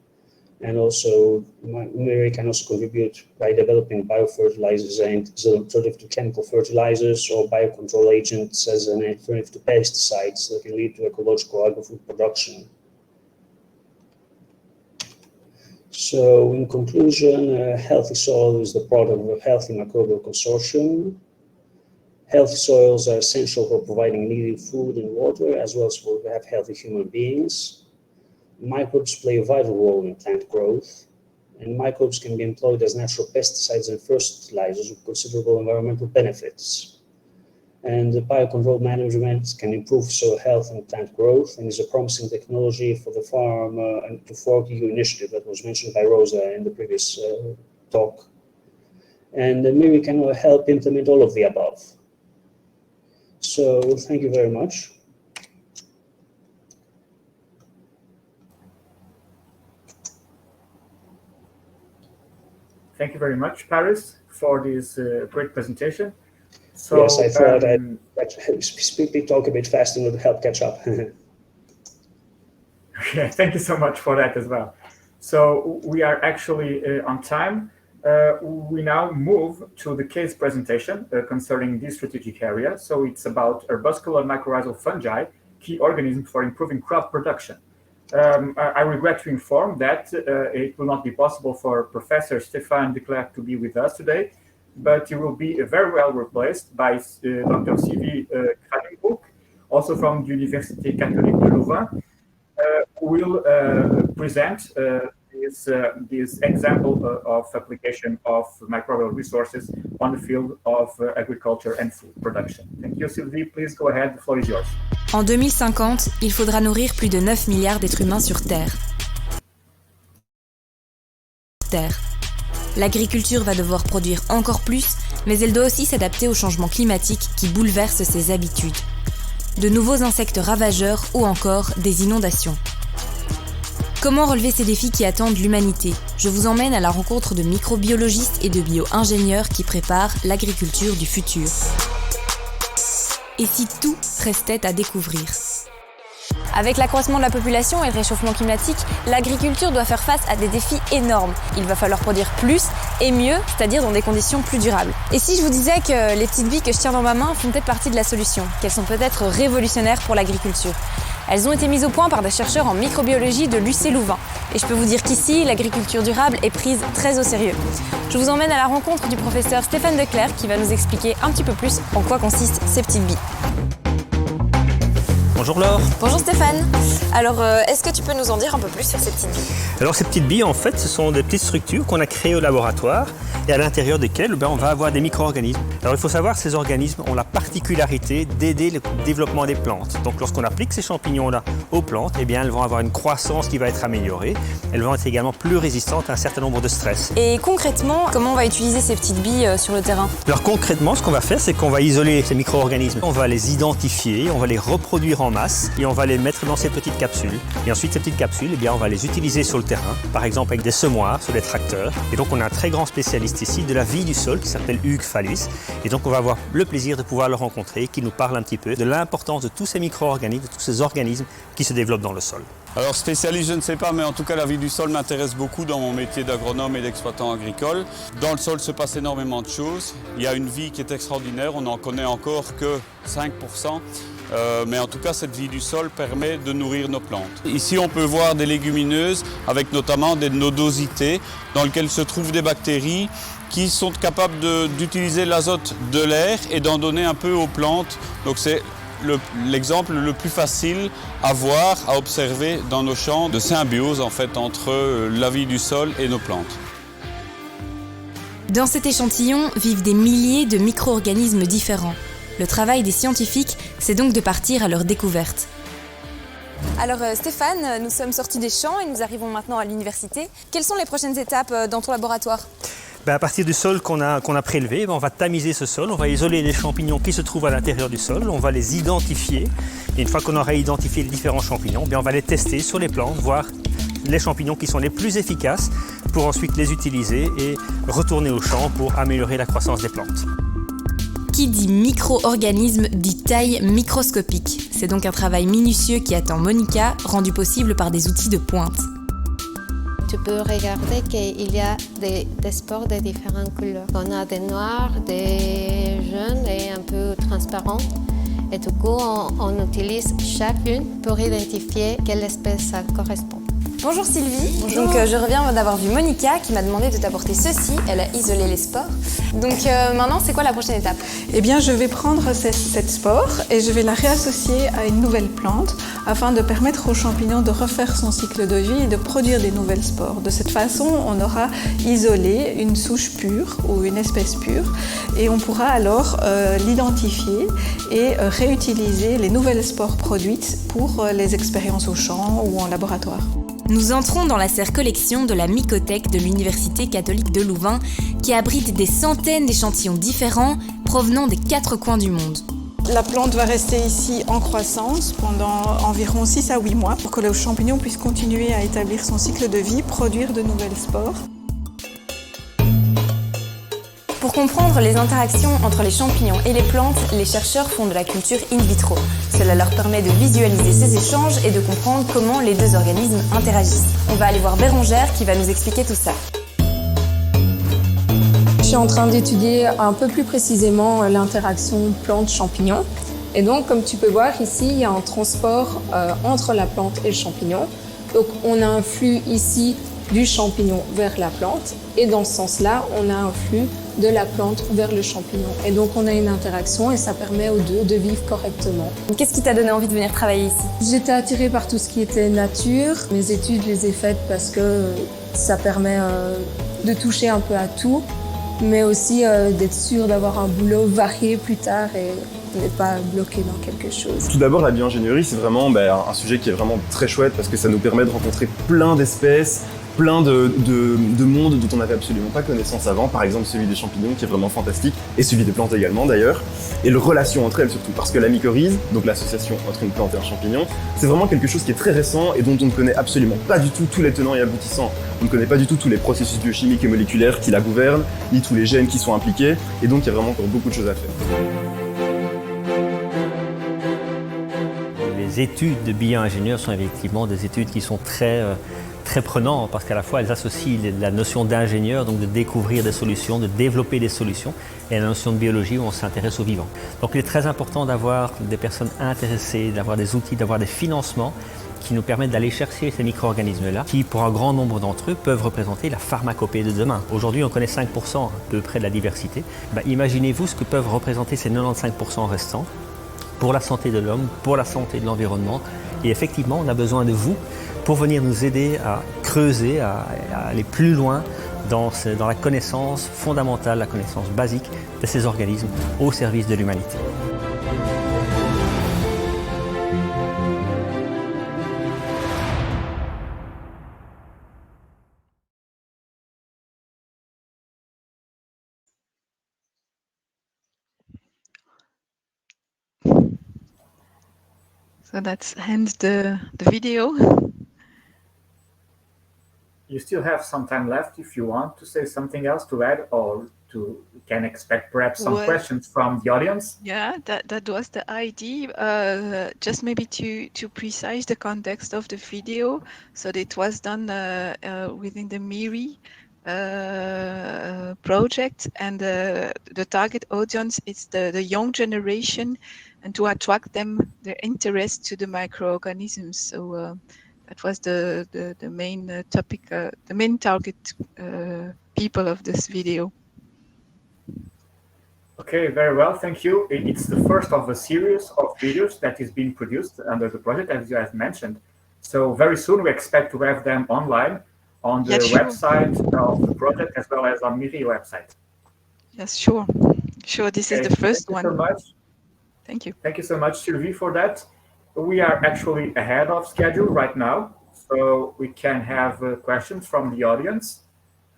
And also, MIRRI can also contribute by developing biofertilizers and alternative to chemical fertilizers or biocontrol agents as an alternative to pesticides that can lead to ecological agri-food production. So in conclusion, healthy soil is the product of a healthy microbial consortium. Healthy soils are essential for providing needed food and water, as well as for have healthy human beings. Microbes play a vital role in plant growth, and microbes can be employed as natural pesticides and fertilizers with considerable environmental benefits. And the biocontrol management can improve soil health and plant growth, and is a promising technology for the Farm to Fork EU initiative that was mentioned by Rosa in the previous talk. And MIRRI can help implement all of the above. So thank you very much. Thank you very much, Paris, for this great presentation. So, yes, I thought I'd talk a bit faster would help catch up. Yeah, thank you so much for that as well. So we are actually on time. We now move to the case presentation concerning this strategic area. So it's about arbuscular mycorrhizal fungi, key organisms for improving crop production. I regret to inform that it will not be possible for Professor Stéphane de Clercq to be with us today, but he will be very well replaced by Dr. Sylvie Kranenbroek, also from the Université Catholique de Louvain, who will present this example of application of microbial resources on the field of agriculture and food production. Thank you, Sylvie. Please go ahead. The floor is yours. En 2050, il faudra nourrir plus de 9 milliards d'êtres humains sur Terre. L'agriculture va devoir produire encore plus, mais elle doit aussi s'adapter au changement climatique qui bouleverse ses habitudes. De nouveaux insectes ravageurs ou encore des inondations. Comment relever ces défis qui attendent l'humanité ? Je vous emmène à la rencontre de microbiologistes et de bio-ingénieurs qui préparent l'agriculture du futur. Et si tout restait à découvrir ? Avec l'accroissement de la population et le réchauffement climatique, l'agriculture doit faire face à des défis énormes. Il va falloir produire plus et mieux, c'est-à-dire dans des conditions plus durables. Et si je vous disais que les petites billes que je tiens dans ma main font peut-être partie de la solution, qu'elles sont peut-être révolutionnaires pour l'agriculture ? Elles ont été mises au point par des chercheurs en microbiologie de l'UC Louvain. Et je peux vous dire qu'ici, l'agriculture durable est prise très au sérieux. Je vous emmène à la rencontre du professeur Stéphane de Clercq qui va nous expliquer un petit peu plus en quoi consistent ces petites billes. Bonjour Laure. Bonjour Stéphane. Alors, est-ce que tu peux nous en dire un peu plus sur ces petites billes ? Alors ces petites billes, en fait, ce sont des petites structures qu'on a créées au laboratoire et à l'intérieur desquelles on va avoir des micro-organismes. Alors il faut savoir que ces organismes ont la particularité d'aider le développement des plantes. Donc lorsqu'on applique ces champignons-là aux plantes, eh bien, elles vont avoir une croissance qui va être améliorée. Elles vont être également plus résistantes à un certain nombre de stress. Et concrètement, comment on va utiliser ces petites billes sur le terrain ? Alors concrètement, ce qu'on va faire, c'est qu'on va isoler ces micro-organismes. On va les identifier, on va les reproduire en masse et on va les mettre dans ces petites capsules. Et ensuite, ces petites capsules, eh bien, on va les utiliser sur le terrain, par exemple avec des semoirs, sur des tracteurs. Et donc, on a un très grand spécialiste ici de la vie du sol qui s'appelle Hugues Fallis. Et donc, on va avoir le plaisir de pouvoir le rencontrer, qui nous parle un petit peu de l'importance de tous ces micro-organismes, de tous ces organismes qui se développent dans le sol. Alors spécialiste, je ne sais pas, mais en tout cas la vie du sol m'intéresse beaucoup dans mon métier d'agronome et d'exploitant agricole. Dans le sol se passe énormément de choses. Il y a une vie qui est extraordinaire, on n'en connaît encore que 5%. Mais en tout cas, cette vie du sol permet de nourrir nos plantes. Ici, on peut voir des légumineuses avec notamment des nodosités dans lesquelles se trouvent des bactéries qui sont capables d'utiliser l'azote de l'air et d'en donner un peu aux plantes. Donc c'est l'exemple le plus facile à voir, à observer dans nos champs de symbiose en fait entre la vie du sol et nos plantes. Dans cet échantillon vivent des milliers de micro-organismes différents. Le travail des scientifiques, c'est donc de partir à leur découverte. Alors Stéphane, nous sommes sortis des champs et nous arrivons maintenant à l'université. Quelles sont les prochaines étapes dans ton laboratoire ? À partir du sol qu'on a prélevé, on va tamiser ce sol, on va isoler les champignons qui se trouvent à l'intérieur du sol, on va les identifier. Et une fois qu'on aura identifié les différents champignons, on va les tester sur les plantes, voir les champignons qui sont les plus efficaces pour ensuite les utiliser et retourner au champ pour améliorer la croissance des plantes. Qui dit micro-organisme dit taille microscopique. C'est donc un travail minutieux qui attend Monica, rendu possible par des outils de pointe. Tu peux regarder qu'il y a des spores de différentes couleurs. On a des noirs, des jaunes et un peu transparents. Et du coup, on utilise chacune pour identifier quelle espèce ça correspond. Bonjour Sylvie. Bonjour. Donc je reviens d'avoir vu Monica qui m'a demandé de t'apporter ceci. Elle a isolé les spores. Donc maintenant, c'est quoi la prochaine étape ? Eh bien, je vais prendre cette spore et je vais la réassocier à une nouvelle plante afin de permettre au champignon de refaire son cycle de vie et de produire des nouvelles spores. De cette façon, on aura isolé une souche pure ou une espèce pure et on pourra alors l'identifier et réutiliser les nouvelles spores produites pour les expériences au champ ou en laboratoire. Nous entrons dans la serre collection de la Mycothèque de l'Université catholique de Louvain qui abrite des centaines d'échantillons différents provenant des 4 coins du monde. La plante va rester ici en croissance pendant environ 6 à 8 mois pour que le champignon puisse continuer à établir son cycle de vie, produire de nouvelles spores. Pour comprendre les interactions entre les champignons et les plantes, les chercheurs font de la culture in vitro. Cela leur permet de visualiser ces échanges et de comprendre comment les deux organismes interagissent. On va aller voir Bérangère qui va nous expliquer tout ça. Je suis en train d'étudier un peu plus précisément l'interaction plante-champignon. Et donc, comme tu peux voir ici, il y a un transport entre la plante et le champignon. Donc, on a un flux ici du champignon vers la plante. Et dans ce sens-là, on a un flux de la plante vers le champignon. Et donc, on a une interaction et ça permet aux deux de vivre correctement. Qu'est-ce qui t'a donné envie de venir travailler ici ? J'étais attirée par tout ce qui était nature. Mes études, je les ai faites parce que ça permet de toucher un peu à tout, mais aussi d'être sûr d'avoir un boulot varié plus tard et n'être pas bloqué dans quelque chose. Tout d'abord, la bioingénierie, c'est vraiment un sujet qui est vraiment très chouette parce que ça nous permet de rencontrer plein d'espèces, plein de mondes dont on n'avait absolument pas connaissance avant, par exemple celui des champignons qui est vraiment fantastique, et celui des plantes également d'ailleurs, et la relation entre elles surtout, parce que la mycorhize, donc l'association entre une plante et un champignon, c'est vraiment quelque chose qui est très récent et dont on ne connaît absolument pas du tout tous les tenants et aboutissants. On ne connaît pas du tout tous les processus biochimiques et moléculaires qui la gouvernent, ni tous les gènes qui sont impliqués, et donc il y a vraiment encore beaucoup de choses à faire. Les études de bio-ingénieurs sont effectivement des études qui sont très prenantes parce qu'à la fois elles associent la notion d'ingénieur, donc de découvrir des solutions, de développer des solutions, et la notion de biologie où on s'intéresse au vivant. Donc il est très important d'avoir des personnes intéressées, d'avoir des outils, d'avoir des financements qui nous permettent d'aller chercher ces micro-organismes-là qui, pour un grand nombre d'entre eux, peuvent représenter la pharmacopée de demain. Aujourd'hui, on connaît 5% à peu près de la diversité. Imaginez-vous ce que peuvent représenter ces 95% restants pour la santé de l'homme, pour la santé de l'environnement. Et effectivement, on a besoin de vous pour venir nous aider à creuser, à aller plus loin dans la connaissance fondamentale, la connaissance basique de ces organismes au service de l'humanité. So that's end the video. You still have some time left if you want to say something else to add, or we can expect perhaps some questions from the audience. Yeah, that was the idea. Just maybe to precise the context of the video. So it was done within the MIRRI project, and the target audience is the young generation, and to attract them, their interest to the microorganisms. So that was the main topic, the main target people of this video. Okay, very well, thank you. It's the first of a series of videos that is being produced under the project, as you have mentioned. So very soon we expect to have them online on the website of the project as well as on MIRRI website. Yes, sure. This is the first one. Thank you so much. Thank you. Thank you so much, Sylvie, for that. we are actually ahead of schedule right now, so we can have questions from the audience.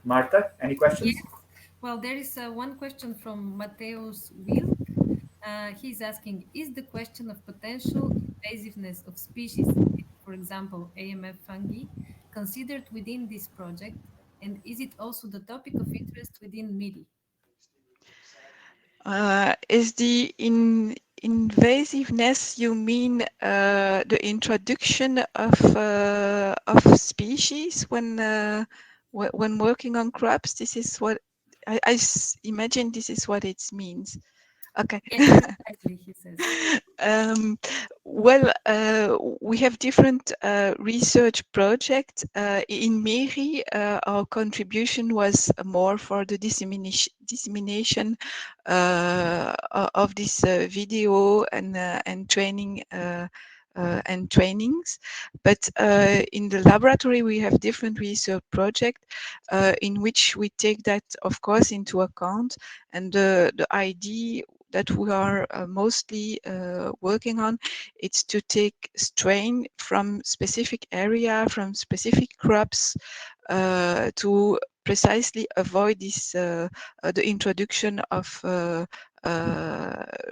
Marta, any questions? Yes. Well, there is one question from Mateus Will. He's asking, is the question of potential invasiveness of species, for example, AMF fungi, considered within this project? And is it also the topic of interest within MIRRI? Is the invasiveness, you mean the introduction of species when working on crops? This is what I imagine. This is what it means. Okay. Yes, exactly, he says. Well, we have different research projects. In MIRRI, our contribution was more for the dissemination of this video and training and trainings. But in the laboratory, we have different research projects in which we take that, of course, into account. And the idea that we are mostly working on, it's to take strain from specific area, from specific crops, to precisely avoid this the introduction of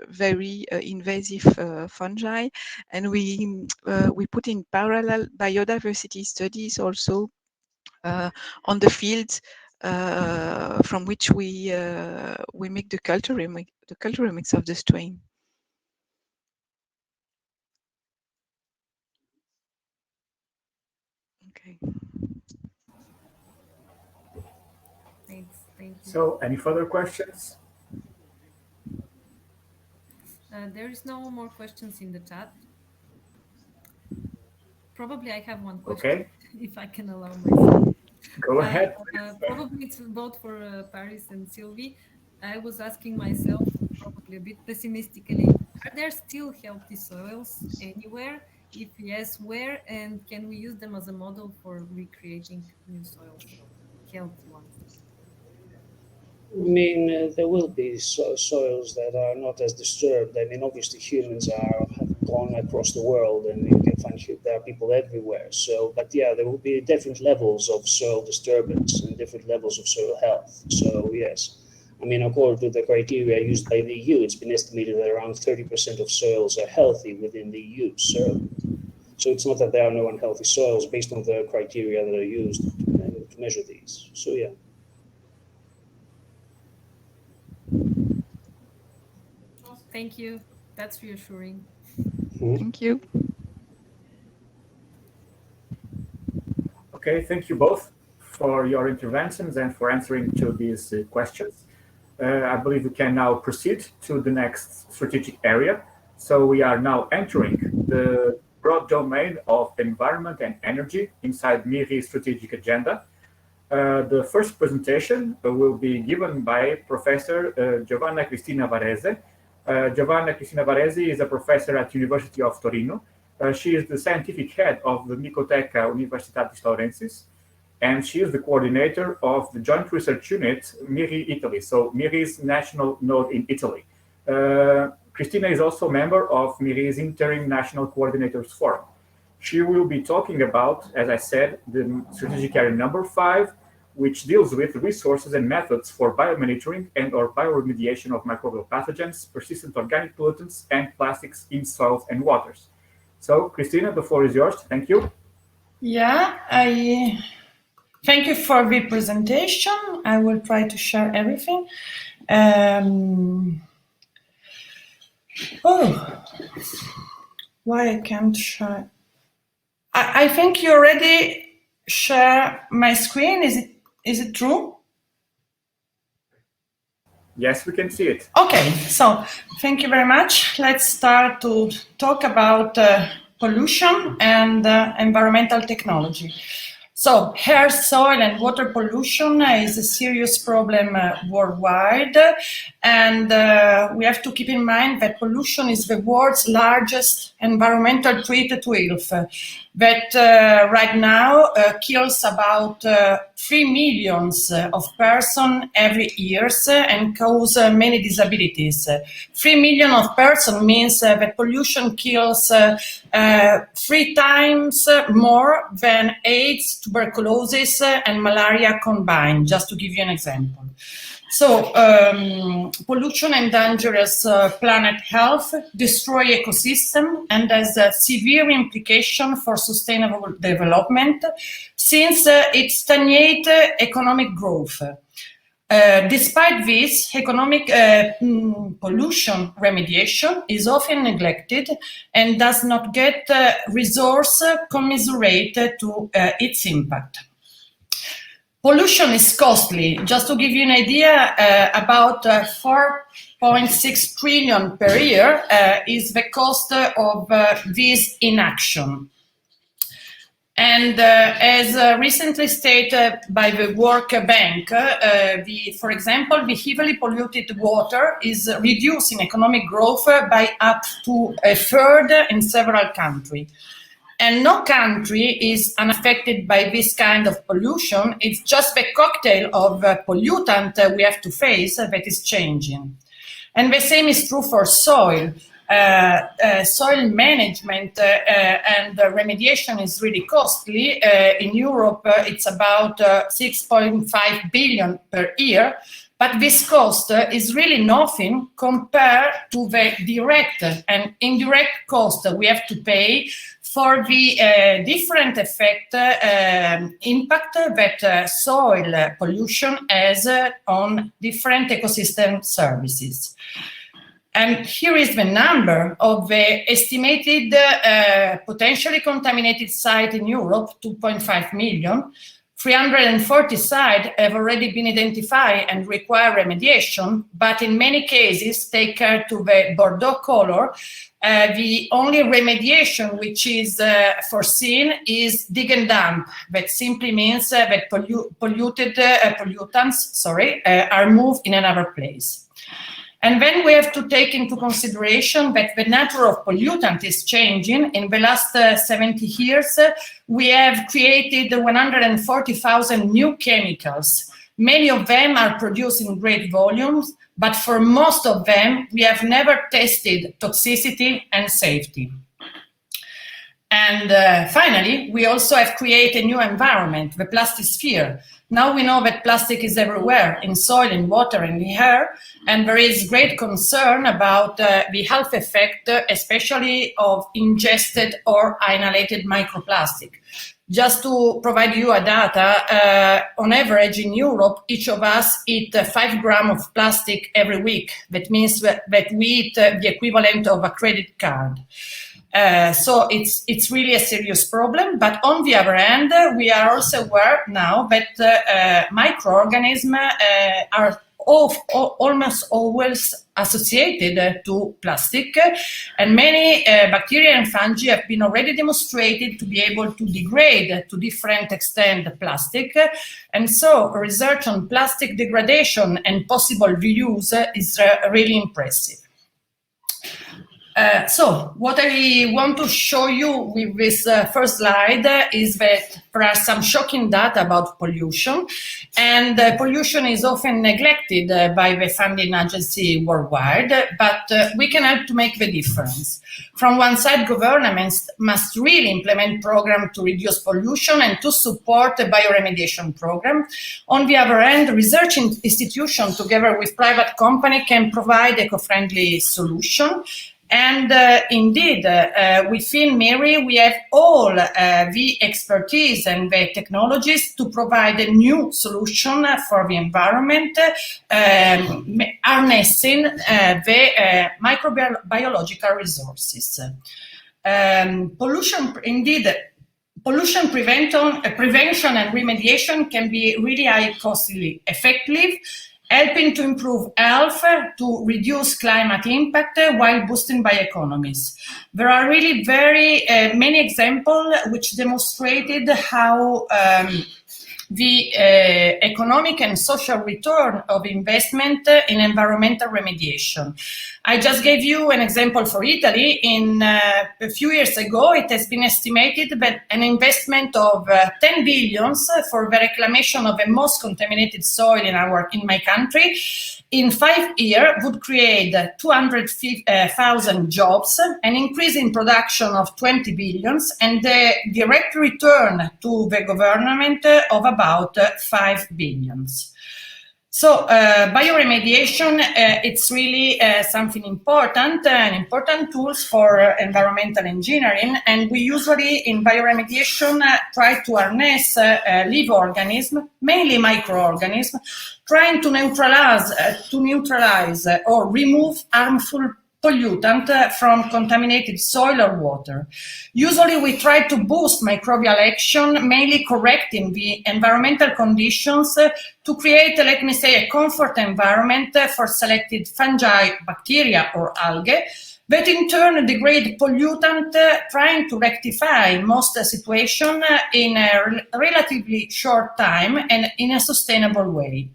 very invasive fungi, and we put in parallel biodiversity studies also on the fields from which we make the cultural mix of the strain. Okay. Thanks. Thank you. So, any further questions? There is no more questions in the chat. Probably I have one question, Okay. if I can allow myself. Go ahead. Probably it's both for Paris and Sylvie. I was asking myself, probably a bit pessimistically, are there still healthy soils anywhere? If yes, where? And can we use them as a model for recreating new soils, healthy ones? I mean, there will be soils that are not as disturbed. I mean, obviously humans have gone across the world, and you can find there are people everywhere. So, but yeah, there will be different levels of soil disturbance and different levels of soil health. So yes, I mean, according to the criteria used by the EU, it's been estimated that around 30% of soils are healthy within the EU. So it's not that there are no unhealthy soils based on the criteria that are used to measure these. So yeah. Thank you. That's reassuring. Thank you. Okay, thank you both for your interventions and for answering to these questions. I believe we can now proceed to the next strategic area. So we are now entering the broad domain of environment and energy inside MIRRI strategic agenda. The first presentation will be given by Professor Giovanna Cristina Varese. Giovanna Cristina Varese is a professor at University of Torino. She is the scientific head of the Micoteca Universitatis Laurensis, and she is the coordinator of the joint research unit MIRRI Italy, so MIRRI's national node in Italy. Cristina is also a member of MIRRI's Interim National Coordinators Forum. She will be talking about, as I said, the strategic area number 5, which deals with resources and methods for biomonitoring and or bioremediation of microbial pathogens, persistent organic pollutants, and plastics in soils and waters. So, Cristina, the floor is yours. Thank you. Yeah, thank you for the presentation. I will try to share everything. Why I can't share? I think you already share my screen. Is it true? Yes, we can see it. Okay, so thank you very much. Let's start to talk about pollution and environmental technology. So air, soil, and water pollution is a serious problem worldwide. And we have to keep in mind that pollution is the world's largest environmental threat to health. that right now kills about 3 million of persons every year and cause many disabilities. 3 million of persons means that pollution kills 3 times more than AIDS, tuberculosis, and malaria combined, just to give you an example. So, pollution endangers planet health, destroy ecosystem, and has a severe implication for sustainable development, since it stagnates economic growth. Despite this, economic pollution remediation is often neglected and does not get resource commensurate to its impact. Pollution is costly. Just to give you an idea, about 4.6 trillion per year is the cost of this inaction. And as recently stated by the World Bank, for example, the heavily polluted water is reducing economic growth by up to a third in several countries. And no country is unaffected by this kind of pollution. It's just the cocktail of pollutant we have to face that is changing. And the same is true for soil. Soil management and remediation is really costly. In Europe, it's about 6.5 billion per year. But this cost is really nothing compared to the direct and indirect cost we have to pay for the different impact that soil pollution has on different ecosystem services. And here is the number of the estimated potentially contaminated sites in Europe, 2.5 million. 340 sites have already been identified and require remediation, but in many cases, take care to the Bordeaux color. The only remediation which is foreseen is dig and dump. That simply means that pollutants are moved in another place. And then we have to take into consideration that the nature of pollutant is changing. In the last 70 years, we have created 140,000 new chemicals. Many of them are produced in great volumes, but for most of them, we have never tested toxicity and safety. And finally, we also have created a new environment, the plastisphere. Now we know that plastic is everywhere, in soil, in water, in the air, and there is great concern about the health effect, especially of ingested or inhalated microplastic. Just to provide you a data, on average in Europe, each of us eat 5 grams of plastic every week. That means that we eat the equivalent of a credit card. So it's really a serious problem. But on the other hand, we are also aware now that microorganisms are almost always associated to plastic, and many bacteria and fungi have been already demonstrated to be able to degrade to different extent plastic, and so research on plastic degradation and possible reuse is really impressive. So what I want to show you with this first slide is that there are some shocking data about pollution, and pollution is often neglected by the funding agency worldwide, but we can help to make the difference. From one side, governments must really implement programs to reduce pollution and to support the bioremediation program. On the other hand, research institutions together with private companies can provide eco-friendly solutions. And indeed, within MIRRI, we have all the expertise and the technologies to provide a new solution for the environment, harnessing the microbiological resources. Pollution prevention and remediation can be really high costly effective, helping to improve health, to reduce climate impact while boosting bioeconomies. There are really very many examples which demonstrated how the economic and social return of investment in environmental remediation. I just gave you an example for Italy. A few years ago, it has been estimated that an investment of 10 billions for the reclamation of the most contaminated soil in my country in 5 years would create 200,000 jobs, an increase in production of 20 billions, and the direct return to the government of about 5 billions. So bioremediation, it's really something important, an important tools for environmental engineering. And we usually in bioremediation try to harness live organisms, mainly microorganisms, trying to neutralize or remove harmful pollutant from contaminated soil or water. Usually we try to boost microbial action, mainly correcting the environmental conditions to create, let me say, a comfort environment for selected fungi, bacteria or algae, that in turn degrade pollutant, trying to rectify most situation in a relatively short time and in a sustainable way.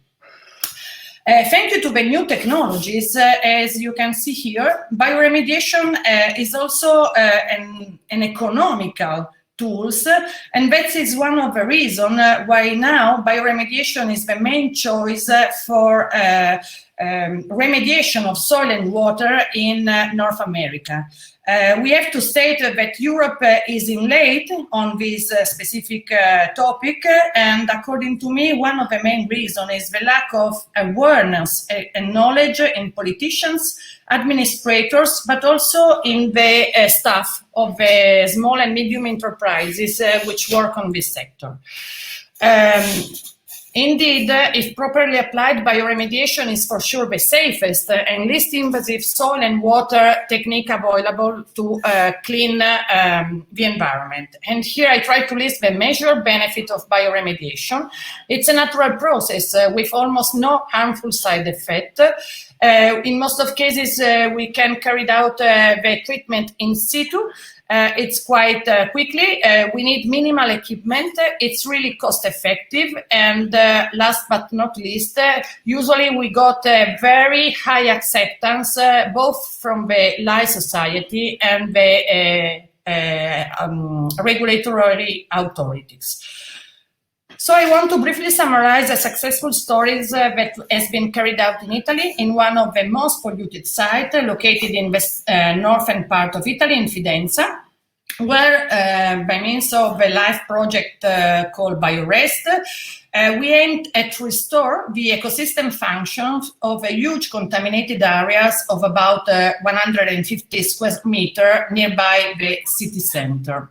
Thank you to the new technologies, as you can see here, bioremediation is also an economical tools, and that is one of the reasons why now bioremediation is the main choice for remediation of soil and water in North America. We have to state that Europe is in late on this specific topic, and according to me, one of the main reasons is the lack of awareness and knowledge in politicians, administrators, but also in the staff of the small and medium enterprises which work on this sector. Indeed, if properly applied, bioremediation is for sure the safest and least invasive soil and water technique available to clean the environment. And here I try to list the measured benefit of bioremediation. It's a natural process with almost no harmful side effect. In most of cases, we can carry out the treatment in situ. It's quite quickly. We need minimal equipment. It's really cost effective. And last but not least, usually we got very high acceptance, both from the Life Society and the regulatory authorities. So I want to briefly summarize the successful stories that has been carried out in Italy in one of the most polluted sites located in the northern part of Italy, in Fidenza, where by means of a life project called BioRest, we aimed at restore the ecosystem functions of a huge contaminated areas of about 150 square meters nearby the city center.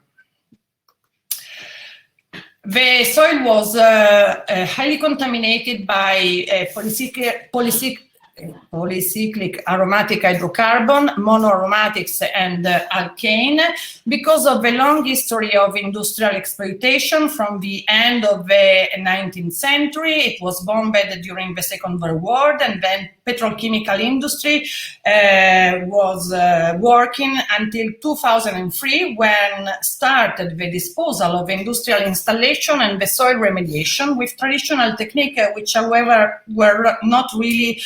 The soil was highly contaminated by polycyclic aromatic hydrocarbon, monoaromatics, and alkane because of the long history of industrial exploitation from the end of the 19th century. It was bombed during the Second World War, and then petrochemical industry was working until 2003, when started the disposal of industrial installation and the soil remediation with traditional techniques, which however were not really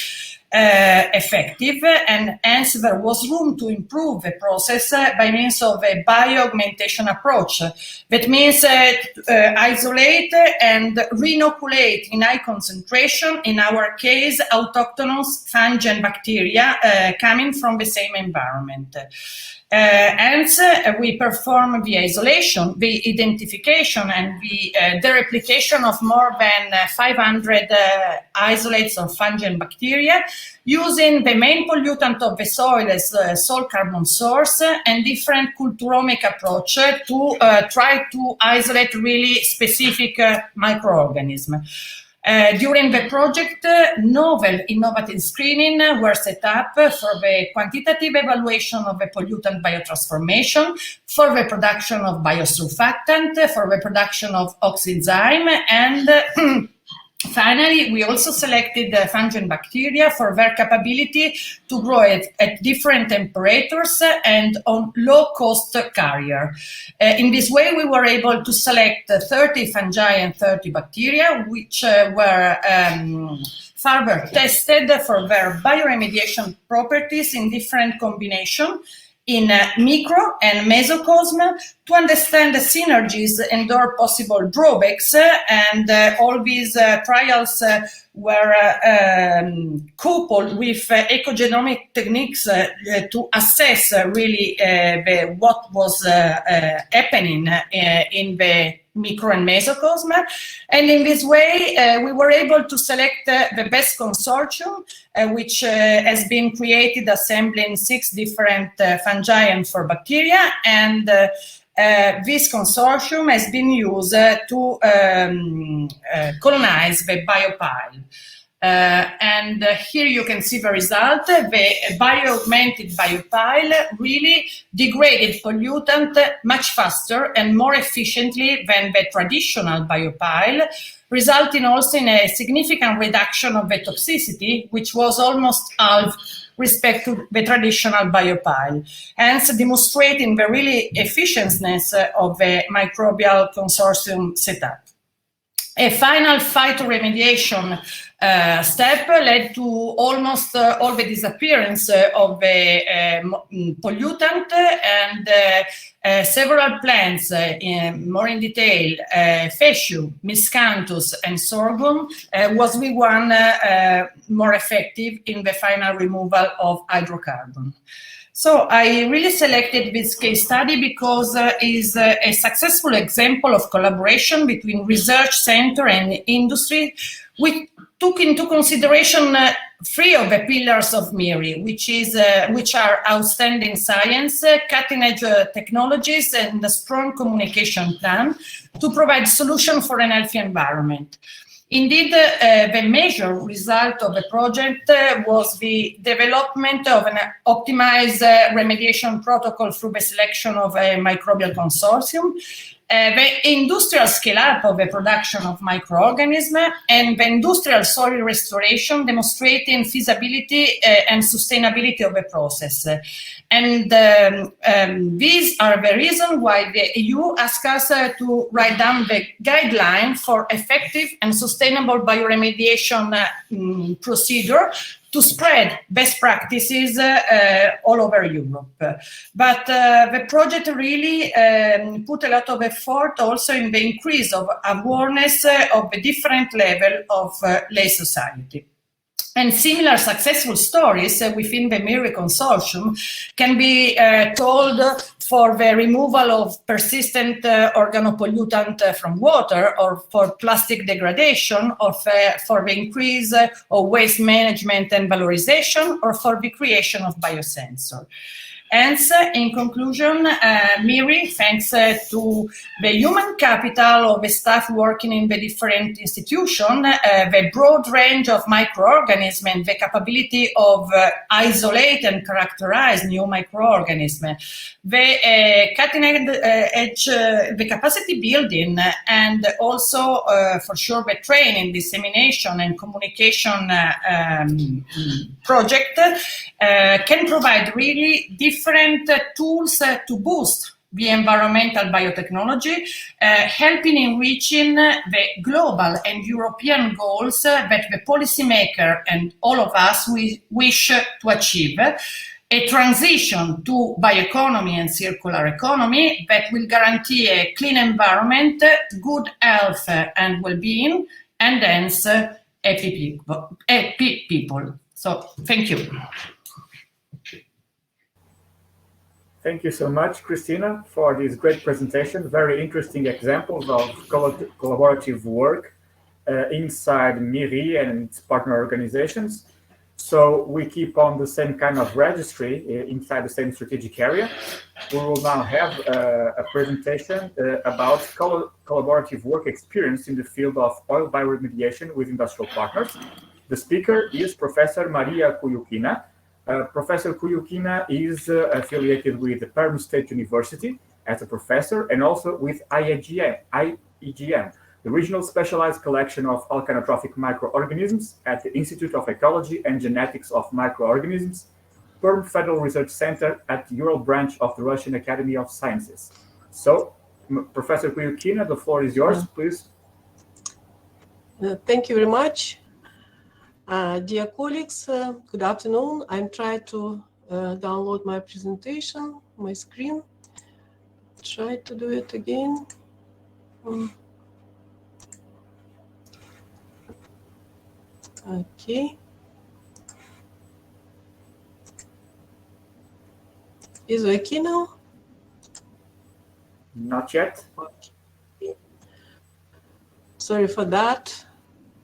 effective, and hence there was room to improve the process by means of a bioaugmentation approach. That means isolate and reinoculate in high concentration, in our case, autochthonous fungi and bacteria coming from the same environment. Hence, we perform the isolation, the identification, and the replication of more than 500 isolates of fungi and bacteria, using the main pollutant of the soil as soil carbon source and different culturomic approach to try to isolate really specific microorganisms. During the project, novel innovative screening were set up for the quantitative evaluation of the pollutant biotransformation, for the production of biosurfactant, for the production of oxyzyme, and Finally, we also selected the fungi and bacteria for their capability to grow at different temperatures and on low-cost carrier. In this way, we were able to select 30 fungi and 30 bacteria, which were further tested for their bioremediation properties in different combinations in micro and mesocosm to understand the synergies and or possible drawbacks, and all these trials were coupled with ecogenomic techniques to assess really what was happening in the micro and mesocosm. And in this way, we were able to select the best consortium, which has been created assembling 6 different fungi and 4 bacteria. And this consortium has been used to colonize the biopile. And here you can see the result. The bio-augmented biopile really degraded pollutant much faster and more efficiently than the traditional biopile, resulting also in a significant reduction of the toxicity, which was almost half respect to the traditional biopile, hence demonstrating the really efficiency of the microbial consortium setup. A final phytoremediation step led to almost all the disappearance of the pollutant, and several plants, more in detail, Fesciu, Miscanthus, and Sorghum, was the one more effective in the final removal of hydrocarbon. So I really selected this case study because it is a successful example of collaboration between research center and industry, which took into consideration 3 of the pillars of MIRRI, which are outstanding science, cutting-edge technologies, and a strong communication plan to provide solutions for an healthy environment. Indeed, the major result of the project was the development of an optimized remediation protocol through the selection of a microbial consortium, the industrial scale-up of the production of microorganisms, and the industrial soil restoration, demonstrating feasibility and sustainability of the process. And these are the reasons why the EU asked us to write down the guideline for effective and sustainable bioremediation procedure to spread best practices all over Europe. But the project really put a lot of effort also in the increase of awareness of the different level of lay society. And similar successful stories within the MIRRI consortium can be told for the removal of persistent organopollutant from water, or for plastic degradation, or for the increase of waste management and valorization, or for the creation of biosensor. Hence, in conclusion, MIRRI, thanks to the human capital of the staff working in the different institutions, the broad range of microorganisms, and the capability of isolate and characterize new microorganisms, the cutting-edge, the capacity building, and also, for sure, the training, dissemination, and communication project can provide really different tools to boost the environmental biotechnology, helping in reaching the global and European goals that the policymaker and all of us wish to achieve. A transition to bioeconomy and circular economy that will guarantee a clean environment, good health and well-being, and hence happy people. So, thank you. Thank you so much, Christina, for this great presentation. Very interesting examples of collaborative work inside MIRRI and its partner organizations. So we keep on the same kind of registry inside the same strategic area. We will now have a presentation about collaborative work experience in the field of oil bioremediation with industrial partners. The speaker is Professor Maria Cuyuquina. Professor Cuyuquina is affiliated with the Perm State University as a professor, and also with IEGM, the regional specialized collection of alkanotrophic microorganisms at the Institute of Ecology and Genetics of Microorganisms, Perm Federal Research Center at the Ural branch of the Russian Academy of Sciences. So, Professor Kuyukina, the floor is yours, please. Thank you very much. Dear colleagues, good afternoon. I'm trying to download my presentation, my screen. Try to do it again. Okay. Is it okay now? Not yet. Okay. Sorry for that.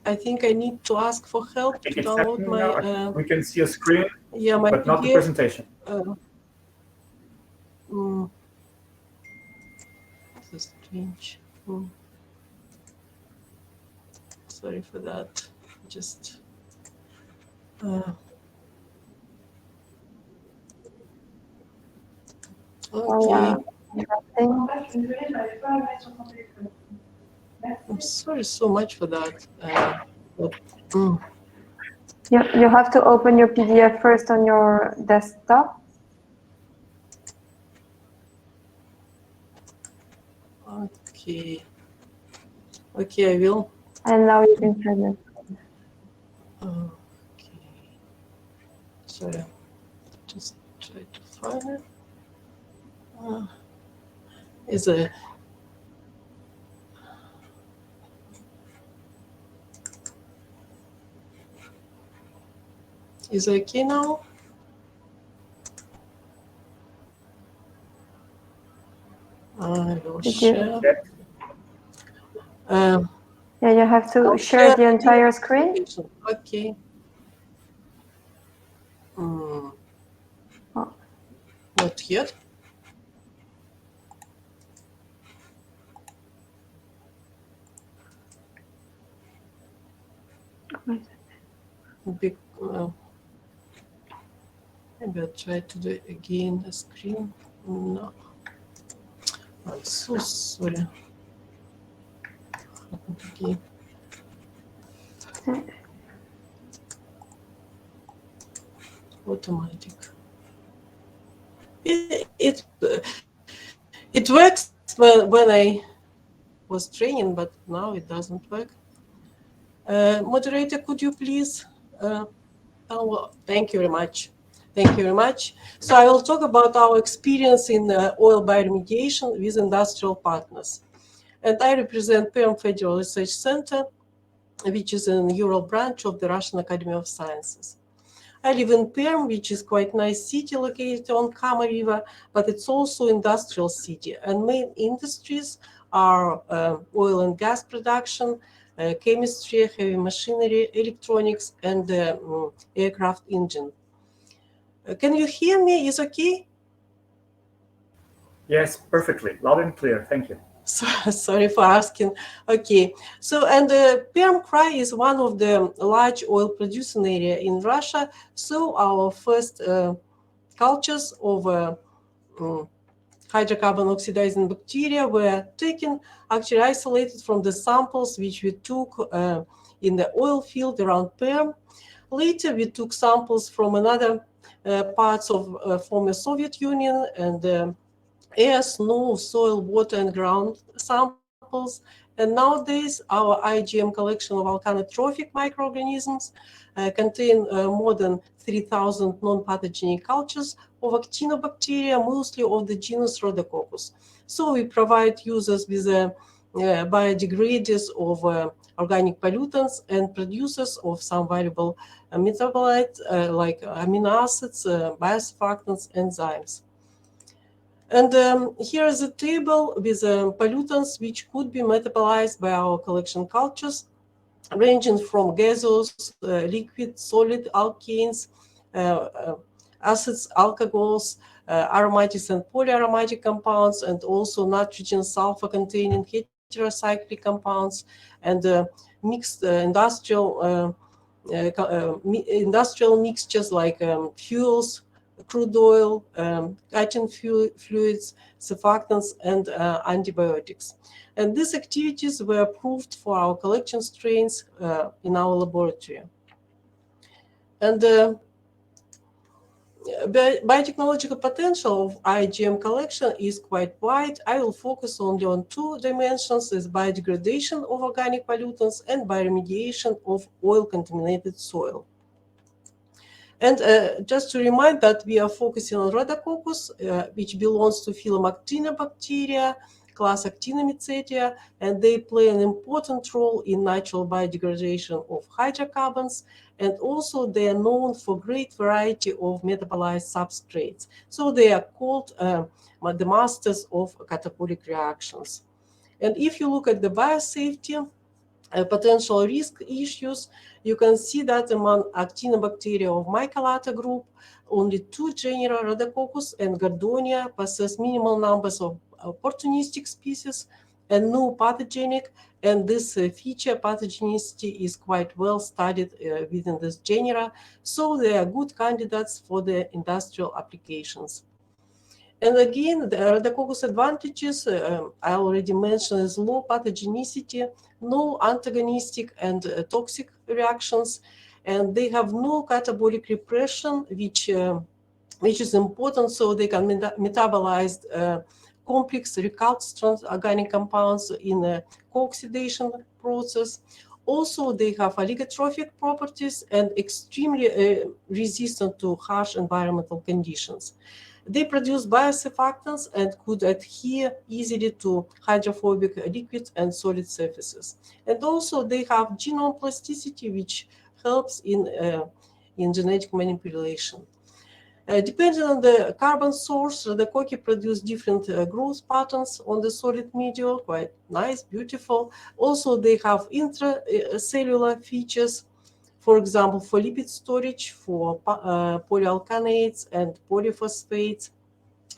I think I need to ask for help to download my. We can see a screen, yeah, my but PDF, not the presentation. This is strange. Sorry for that. Just. Okay. I'm sorry so much for that. You have to open your PDF first on your desktop. Okay. Okay, I will. And now you can send it. Okay. Sorry. Just try to find it. Is it? Is it okay now? I will share. Yeah, you have to share the entire screen. Okay. Oh. Not yet. Maybe I'll try to do it again. The screen. No. I'm so sorry. Okay. Automatic. It works when I was training, but now it doesn't work. Moderator, could you please? Thank you very much. Thank you very much. So I will talk about our experience in oil bioremediation with industrial partners. And I represent Perm Federal Research Center, which is an Ural branch of the Russian Academy of Sciences. I live in Perm, which is quite a nice city located on Kama River, but it's also industrial city. And main industries are oil and gas production, chemistry, heavy machinery, electronics, and aircraft engine. Can you hear me? Is okay? Yes, perfectly. Loud and clear. Thank you. Sorry for asking. Okay. So, and Perm Krai is one of the large oil producing area in Russia. So our first cultures of hydrocarbon oxidizing bacteria were taken, actually isolated from the samples which we took in the oil field around Perm. Later, we took samples from another parts of former Soviet Union and air, snow, soil, water, and ground samples. And nowadays, our IGM collection of alkanotrophic microorganisms contain more than 3,000 non-pathogenic cultures of actinobacteria, mostly of the genus Rhodococcus. So we provide users with biodegraders of organic pollutants and producers of some valuable metabolites like amino acids, biosurfactants, enzymes. And here is a table with pollutants which could be metabolized by our collection cultures, ranging from gaseous, liquid, solid, alkanes, acids, alcohols, aromatics and polyaromatic compounds, and also nitrogen, sulfur-containing heterocyclic compounds, and mixed industrial mixtures like fuels, crude oil, cutting fluids, surfactants, and antibiotics. And these activities were approved for our collection strains in our laboratory. And biotechnological potential of IGM collection is quite wide. I will focus only on two dimensions: is biodegradation of organic pollutants and bioremediation of oil-contaminated soil. And just to remind that we are focusing on Rhodococcus, which belongs to phylum Actinobacteria, class Actinomycetia, and they play an important role in natural biodegradation of hydrocarbons, and also they are known for great variety of metabolized substrates. So they are called the masters of catabolic reactions. And if you look at the biosafety potential risk issues, you can see that among Actinobacteria of Mycolata group, only two genera, Rhodococcus and Gordonia, possess minimal numbers of opportunistic species and no pathogenic, and this feature pathogenicity is quite well studied within this genera, so they are good candidates for the industrial applications. And again, the Rhodococcus advantages, I already mentioned, is low pathogenicity, no antagonistic and toxic reactions, and they have no catabolic repression, which is important, so they can metabolize complex recalcitrant organic compounds in a co-oxidation process. Also, they have oligotrophic properties and extremely resistant to harsh environmental conditions. They produce biosurfactants and could adhere easily to hydrophobic liquid and solid surfaces. And also they have genome plasticity, which helps in genetic manipulation. Depending on the carbon source, the Rhodococci produce different growth patterns on the solid media, quite nice, beautiful. Also, they have intracellular features, for example, for lipid storage, for polyalkanates and polyphosphates.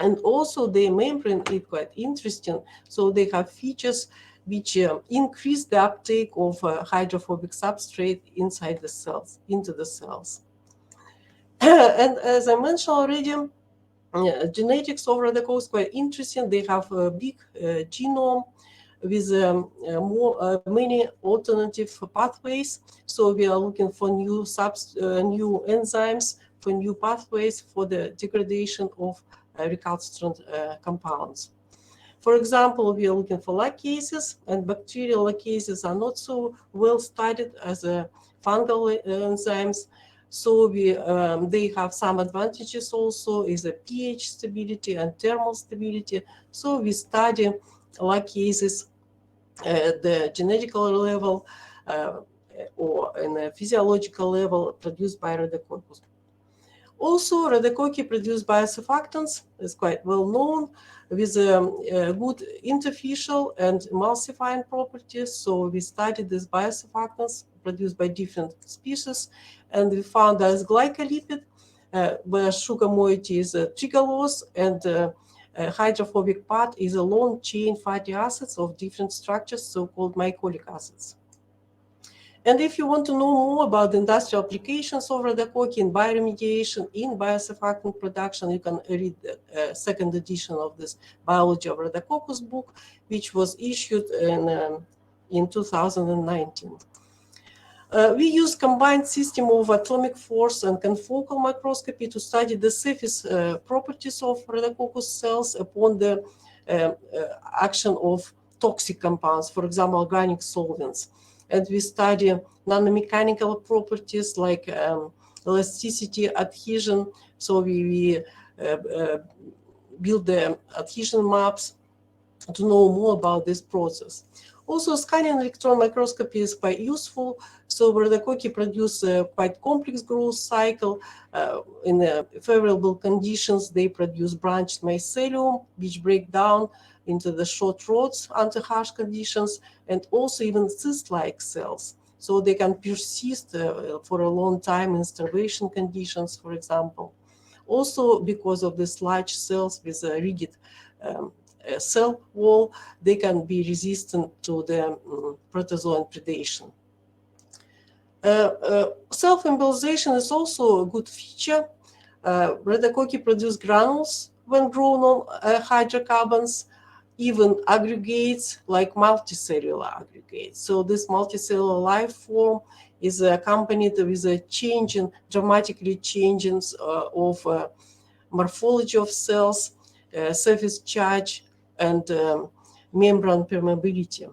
And also the membrane is quite interesting. So they have features which increase the uptake of hydrophobic substrate inside the cells, into the cells. And as I mentioned already, genetics of Rhodococci is quite interesting. They have a big genome with many alternative pathways. So we are looking for new enzymes, for new pathways for the degradation of recalcitrant compounds. For example, we are looking for lacases, and bacterial lacases are not so well studied as fungal enzymes. So they have some advantages also, is a pH stability and thermal stability. So we study lacases at the genetical level or in a physiological level produced by Rhodococcus. Also, Rhodococci produce biosurfactants, is quite well known, with good interfacial and emulsifying properties. So we studied these biosurfactants produced by different species, and we found that glycolipid, where sugar moiety is trigalose, and hydrophobic part is a long-chain fatty acids of different structures, so-called mycolic acids. And if you want to know more about the industrial applications of Rhodococci in bioremediation, in biosurfactant production, you can read the second edition of this Biology of Rhodococcus book, which was issued in 2019. We use combined system of atomic force and confocal microscopy to study the surface properties of Rhodococcus cells upon the action of toxic compounds, for example, organic solvents. And we study nanomechanical properties like elasticity, adhesion. So we build the adhesion maps to know more about this process. Also, scanning electron microscopy is quite useful. So Rhodococci produce a quite complex growth cycle. In favorable conditions, they produce branched mycelium, which break down into the short rods under harsh conditions, and also even cyst-like cells. So they can persist for a long time in starvation conditions, for example. Also, because of these large cells with a rigid cell wall, they can be resistant to the protozoan predation. Self-embolization is also a good feature. Rhodococci produce granules when grown on hydrocarbons, even aggregates like multicellular aggregates. So this multicellular life form is accompanied with a dramatically changing of morphology of cells, surface charge, and membrane permeability.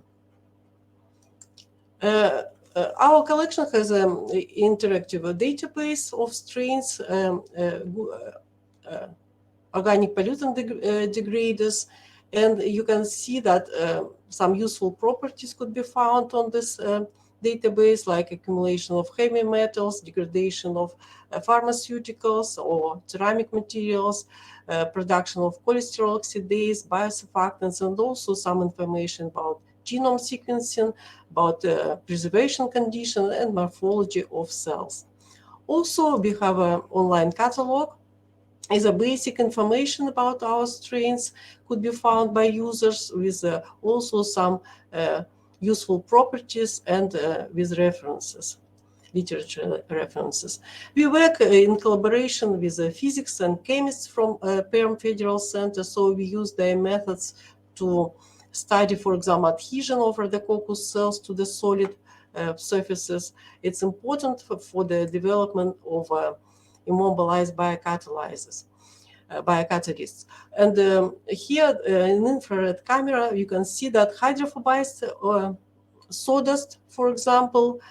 Our collection has an interactive database of strains, organic pollutant degraders, and you can see that some useful properties could be found on this database, like accumulation of heavy metals, degradation of pharmaceuticals or ceramic materials, production of cholesterol oxidase, biosurfactants, and also some information about genome sequencing, about preservation condition and morphology of cells. Also, we have an online catalog. Is a basic information about our strains could be found by users with also some useful properties and with references, literature references. We work in collaboration with physics and chemists from Perm Federal Center, so we use their methods to study, for example, adhesion of rhodococci cells to the solid surfaces. It's important for the development of immobilized biocatalysts. And here in infrared camera, you can see that hydrophobized sawdust, for example,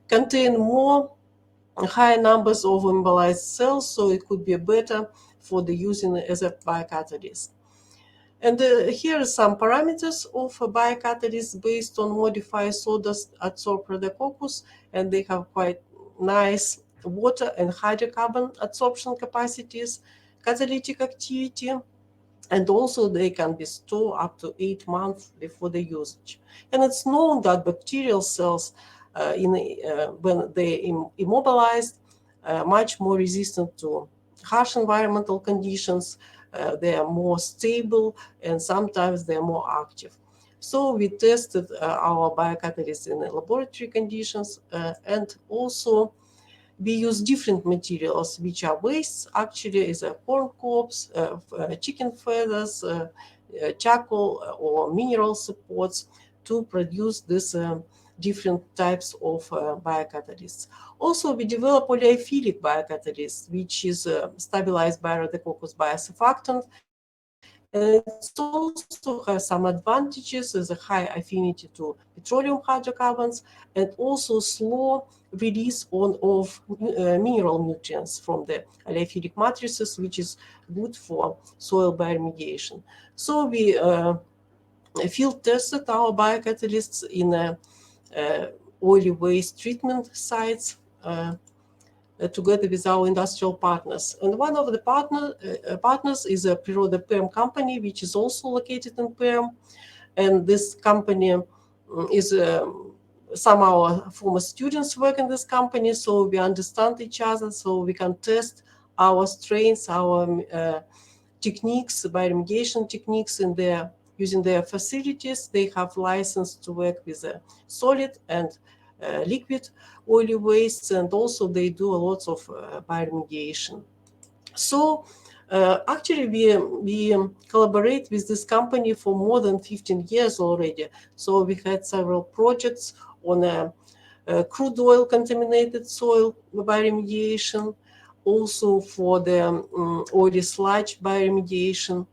contain more higher numbers of immobilized cells, so it could be better for the using as a biocatalyst. And here are some parameters of a biocatalyst based on modified sawdust adsorb rhodococci, and they have quite nice water and hydrocarbon adsorption capacities, catalytic activity, and also they can be stored up to 8 months before the usage. And it's known that bacterial cells, when they immobilized, much more resistant to harsh environmental conditions. They are more stable, and sometimes they are more active. So we tested our biocatalysts in laboratory conditions, and also we use different materials which are wastes. Actually, is a corn cobs, chicken feathers, charcoal, or mineral supports to produce this different types of biocatalysts. Also, we develop oleophilic biocatalysts, which is stabilized by rhodococci biosurfactant. And it also has some advantages as a high affinity to petroleum hydrocarbons and also slow release of mineral nutrients from the oleophilic matrices, which is good for soil bioremediation. So we field tested our biocatalysts in oily waste treatment sites together with our industrial partners. And one of the partners is a Priroda Perm company, which is also located in Perm. And this company is some of our former students work in this company, so we understand each other, so we can test our strains, our techniques, bioremediation techniques using their facilities. They have license to work with solid and liquid oily wastes, and also they do a lot of bioremediation. So actually we collaborate with this company for more than 15 years already. So we had several projects on crude oil contaminated soil bioremediation, also for the oily sludge bioremediation.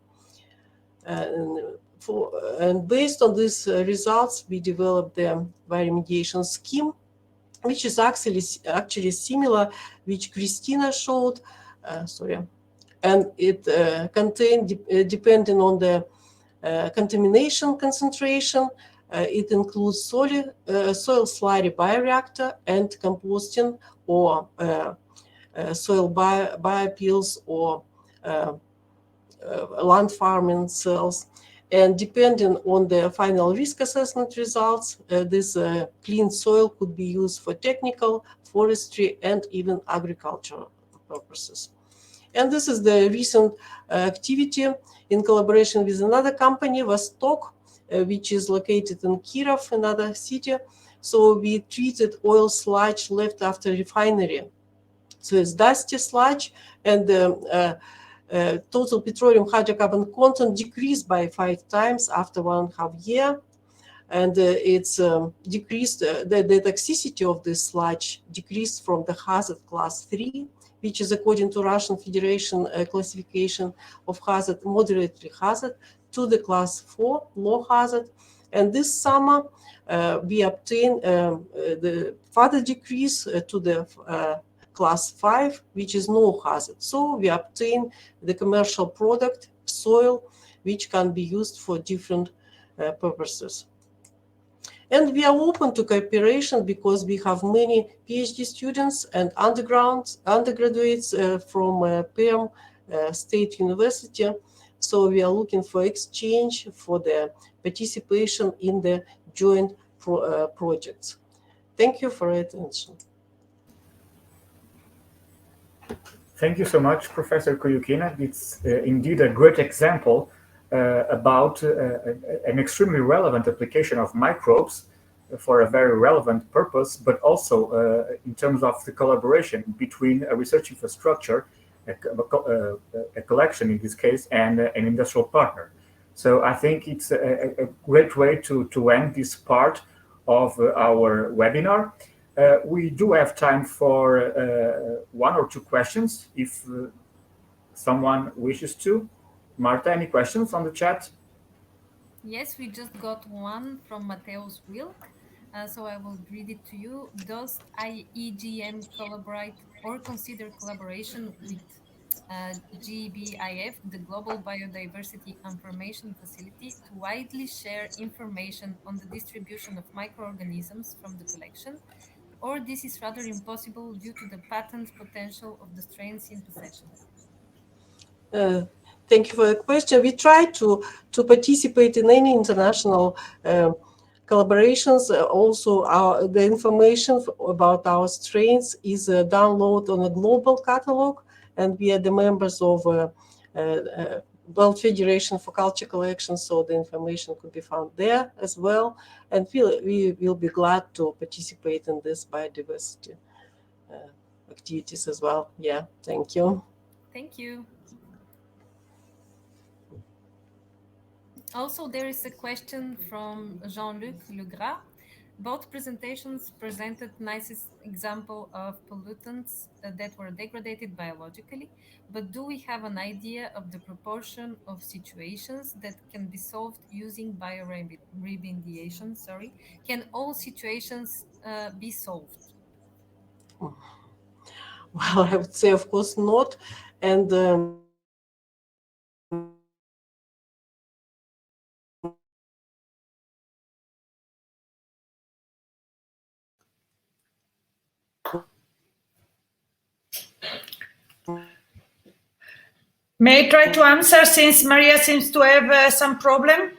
And based on these results, we developed the bioremediation scheme, which is actually similar, which Christina showed. And it contained, depending on the contamination concentration, it includes soil slurry bioreactor and composting or soil biopeels or land farming cells. And depending on the final risk assessment results, this clean soil could be used for technical, forestry, and even agricultural purposes. And this is the recent activity in collaboration with another company, Vostok, which is located in Kirov, another city. So we treated oil sludge left after refinery So it's dusty sludge, and total petroleum hydrocarbon content decreased by 5 times after 1.5 years. And it's decreased, the toxicity of this sludge decreased from the hazard class 3, which is according to Russian Federation classification of hazard, moderately hazard, to the class 4, low hazard. And this summer, we obtain the further decrease to the class 5, which is no hazard. So we obtain the commercial product, soil, which can be used for different purposes. And we are open to cooperation because we have many PhD students and undergraduates from Perm State University. So we are looking for exchange for the participation in the joint projects. Thank you for your attention. Thank you so much, Professor Koyukina. It's indeed a great example about an extremely relevant application of microbes for a very relevant purpose, but also in terms of the collaboration between a research infrastructure, a collection in this case, and an industrial partner. So I think it's a great way to end this part of our webinar. We do have time for 1 or 2 questions if someone wishes to. Marta, any questions on the chat? Yes, we just got one from Mateus Wilk. So I will read it to you. Does IEGM collaborate or consider collaboration with GBIF, the Global Biodiversity Information Facility, to widely share information on the distribution of microorganisms from the collection? Or this is rather impossible due to the patent potential of the strains in possession? Thank you for the question. We try to participate in any international collaborations. Also, the information about our strains is downloaded on a global catalog, and we are the members of World Federation for Culture Collection, so the information could be found there as well. And we will be glad to participate in this biodiversity activities as well. Yeah, thank you. Thank you. Also, there is a question from Jean-Luc Legras. Both presentations presented nicest example of pollutants that were degraded biologically, but do we have an idea of the proportion of situations that can be solved using bioremediation? Can all situations be solved? Well, I would say, of course, not. And may I try to answer since Maria seems to have some problem?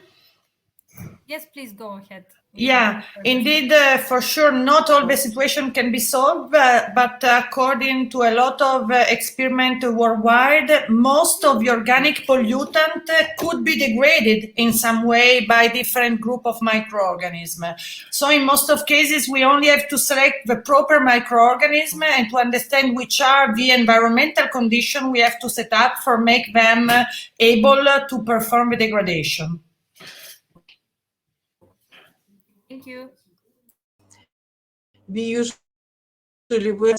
Yes, please go ahead. Yeah, indeed, for sure, not all the situation can be solved, but according to a lot of experiments worldwide, most of the organic pollutant could be degraded in some way by different group of microorganisms. So in most of cases, we only have to select the proper microorganism and to understand which are the environmental conditions we have to set up for make them able to perform the degradation. Thank you. we usually will.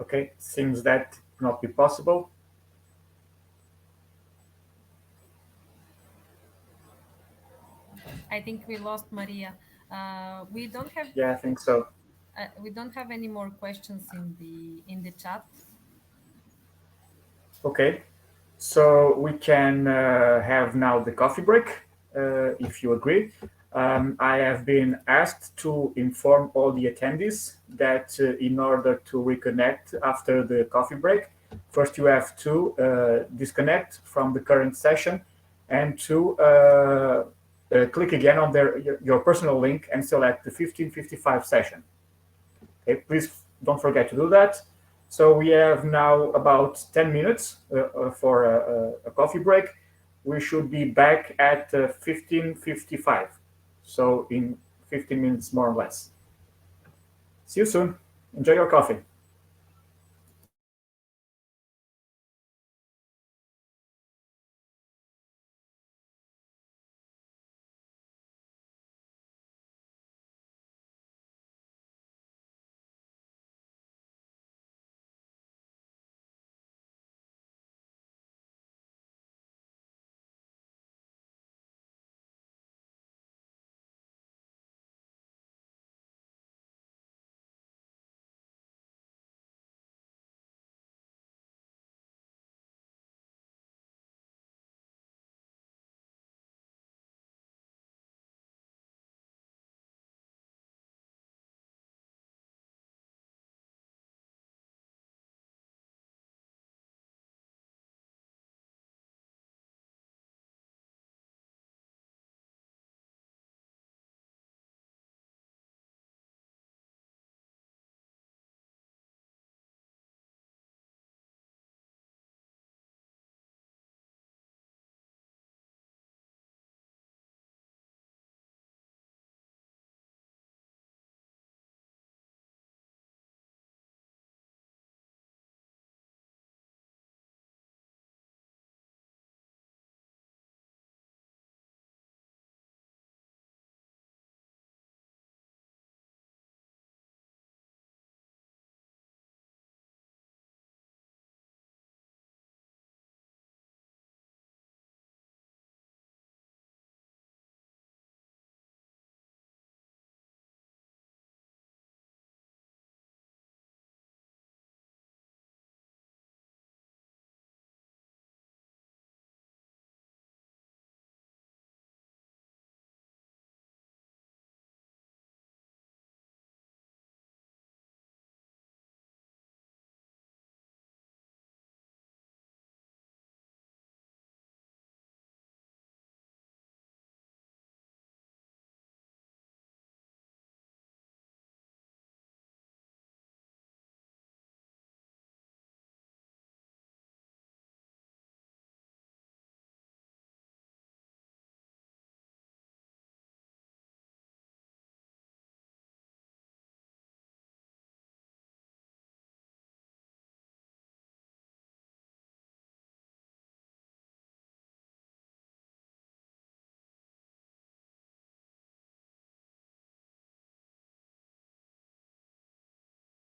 Okay, seems that not be possible. I think we lost Maria. We don't have. Yeah, I think so. We don't have any more questions in the chat. Okay, so we can have now the coffee break, if you agree. I have been asked to inform all the attendees that in order to reconnect after the coffee break, first you have to disconnect from the current session and to click again on your personal link and select the 1555 session. Okay, please don't forget to do that. So we have now about 10 minutes for a coffee break. We should be back at 15:55. So in 15 minutes more or less. See you soon. Enjoy your coffee.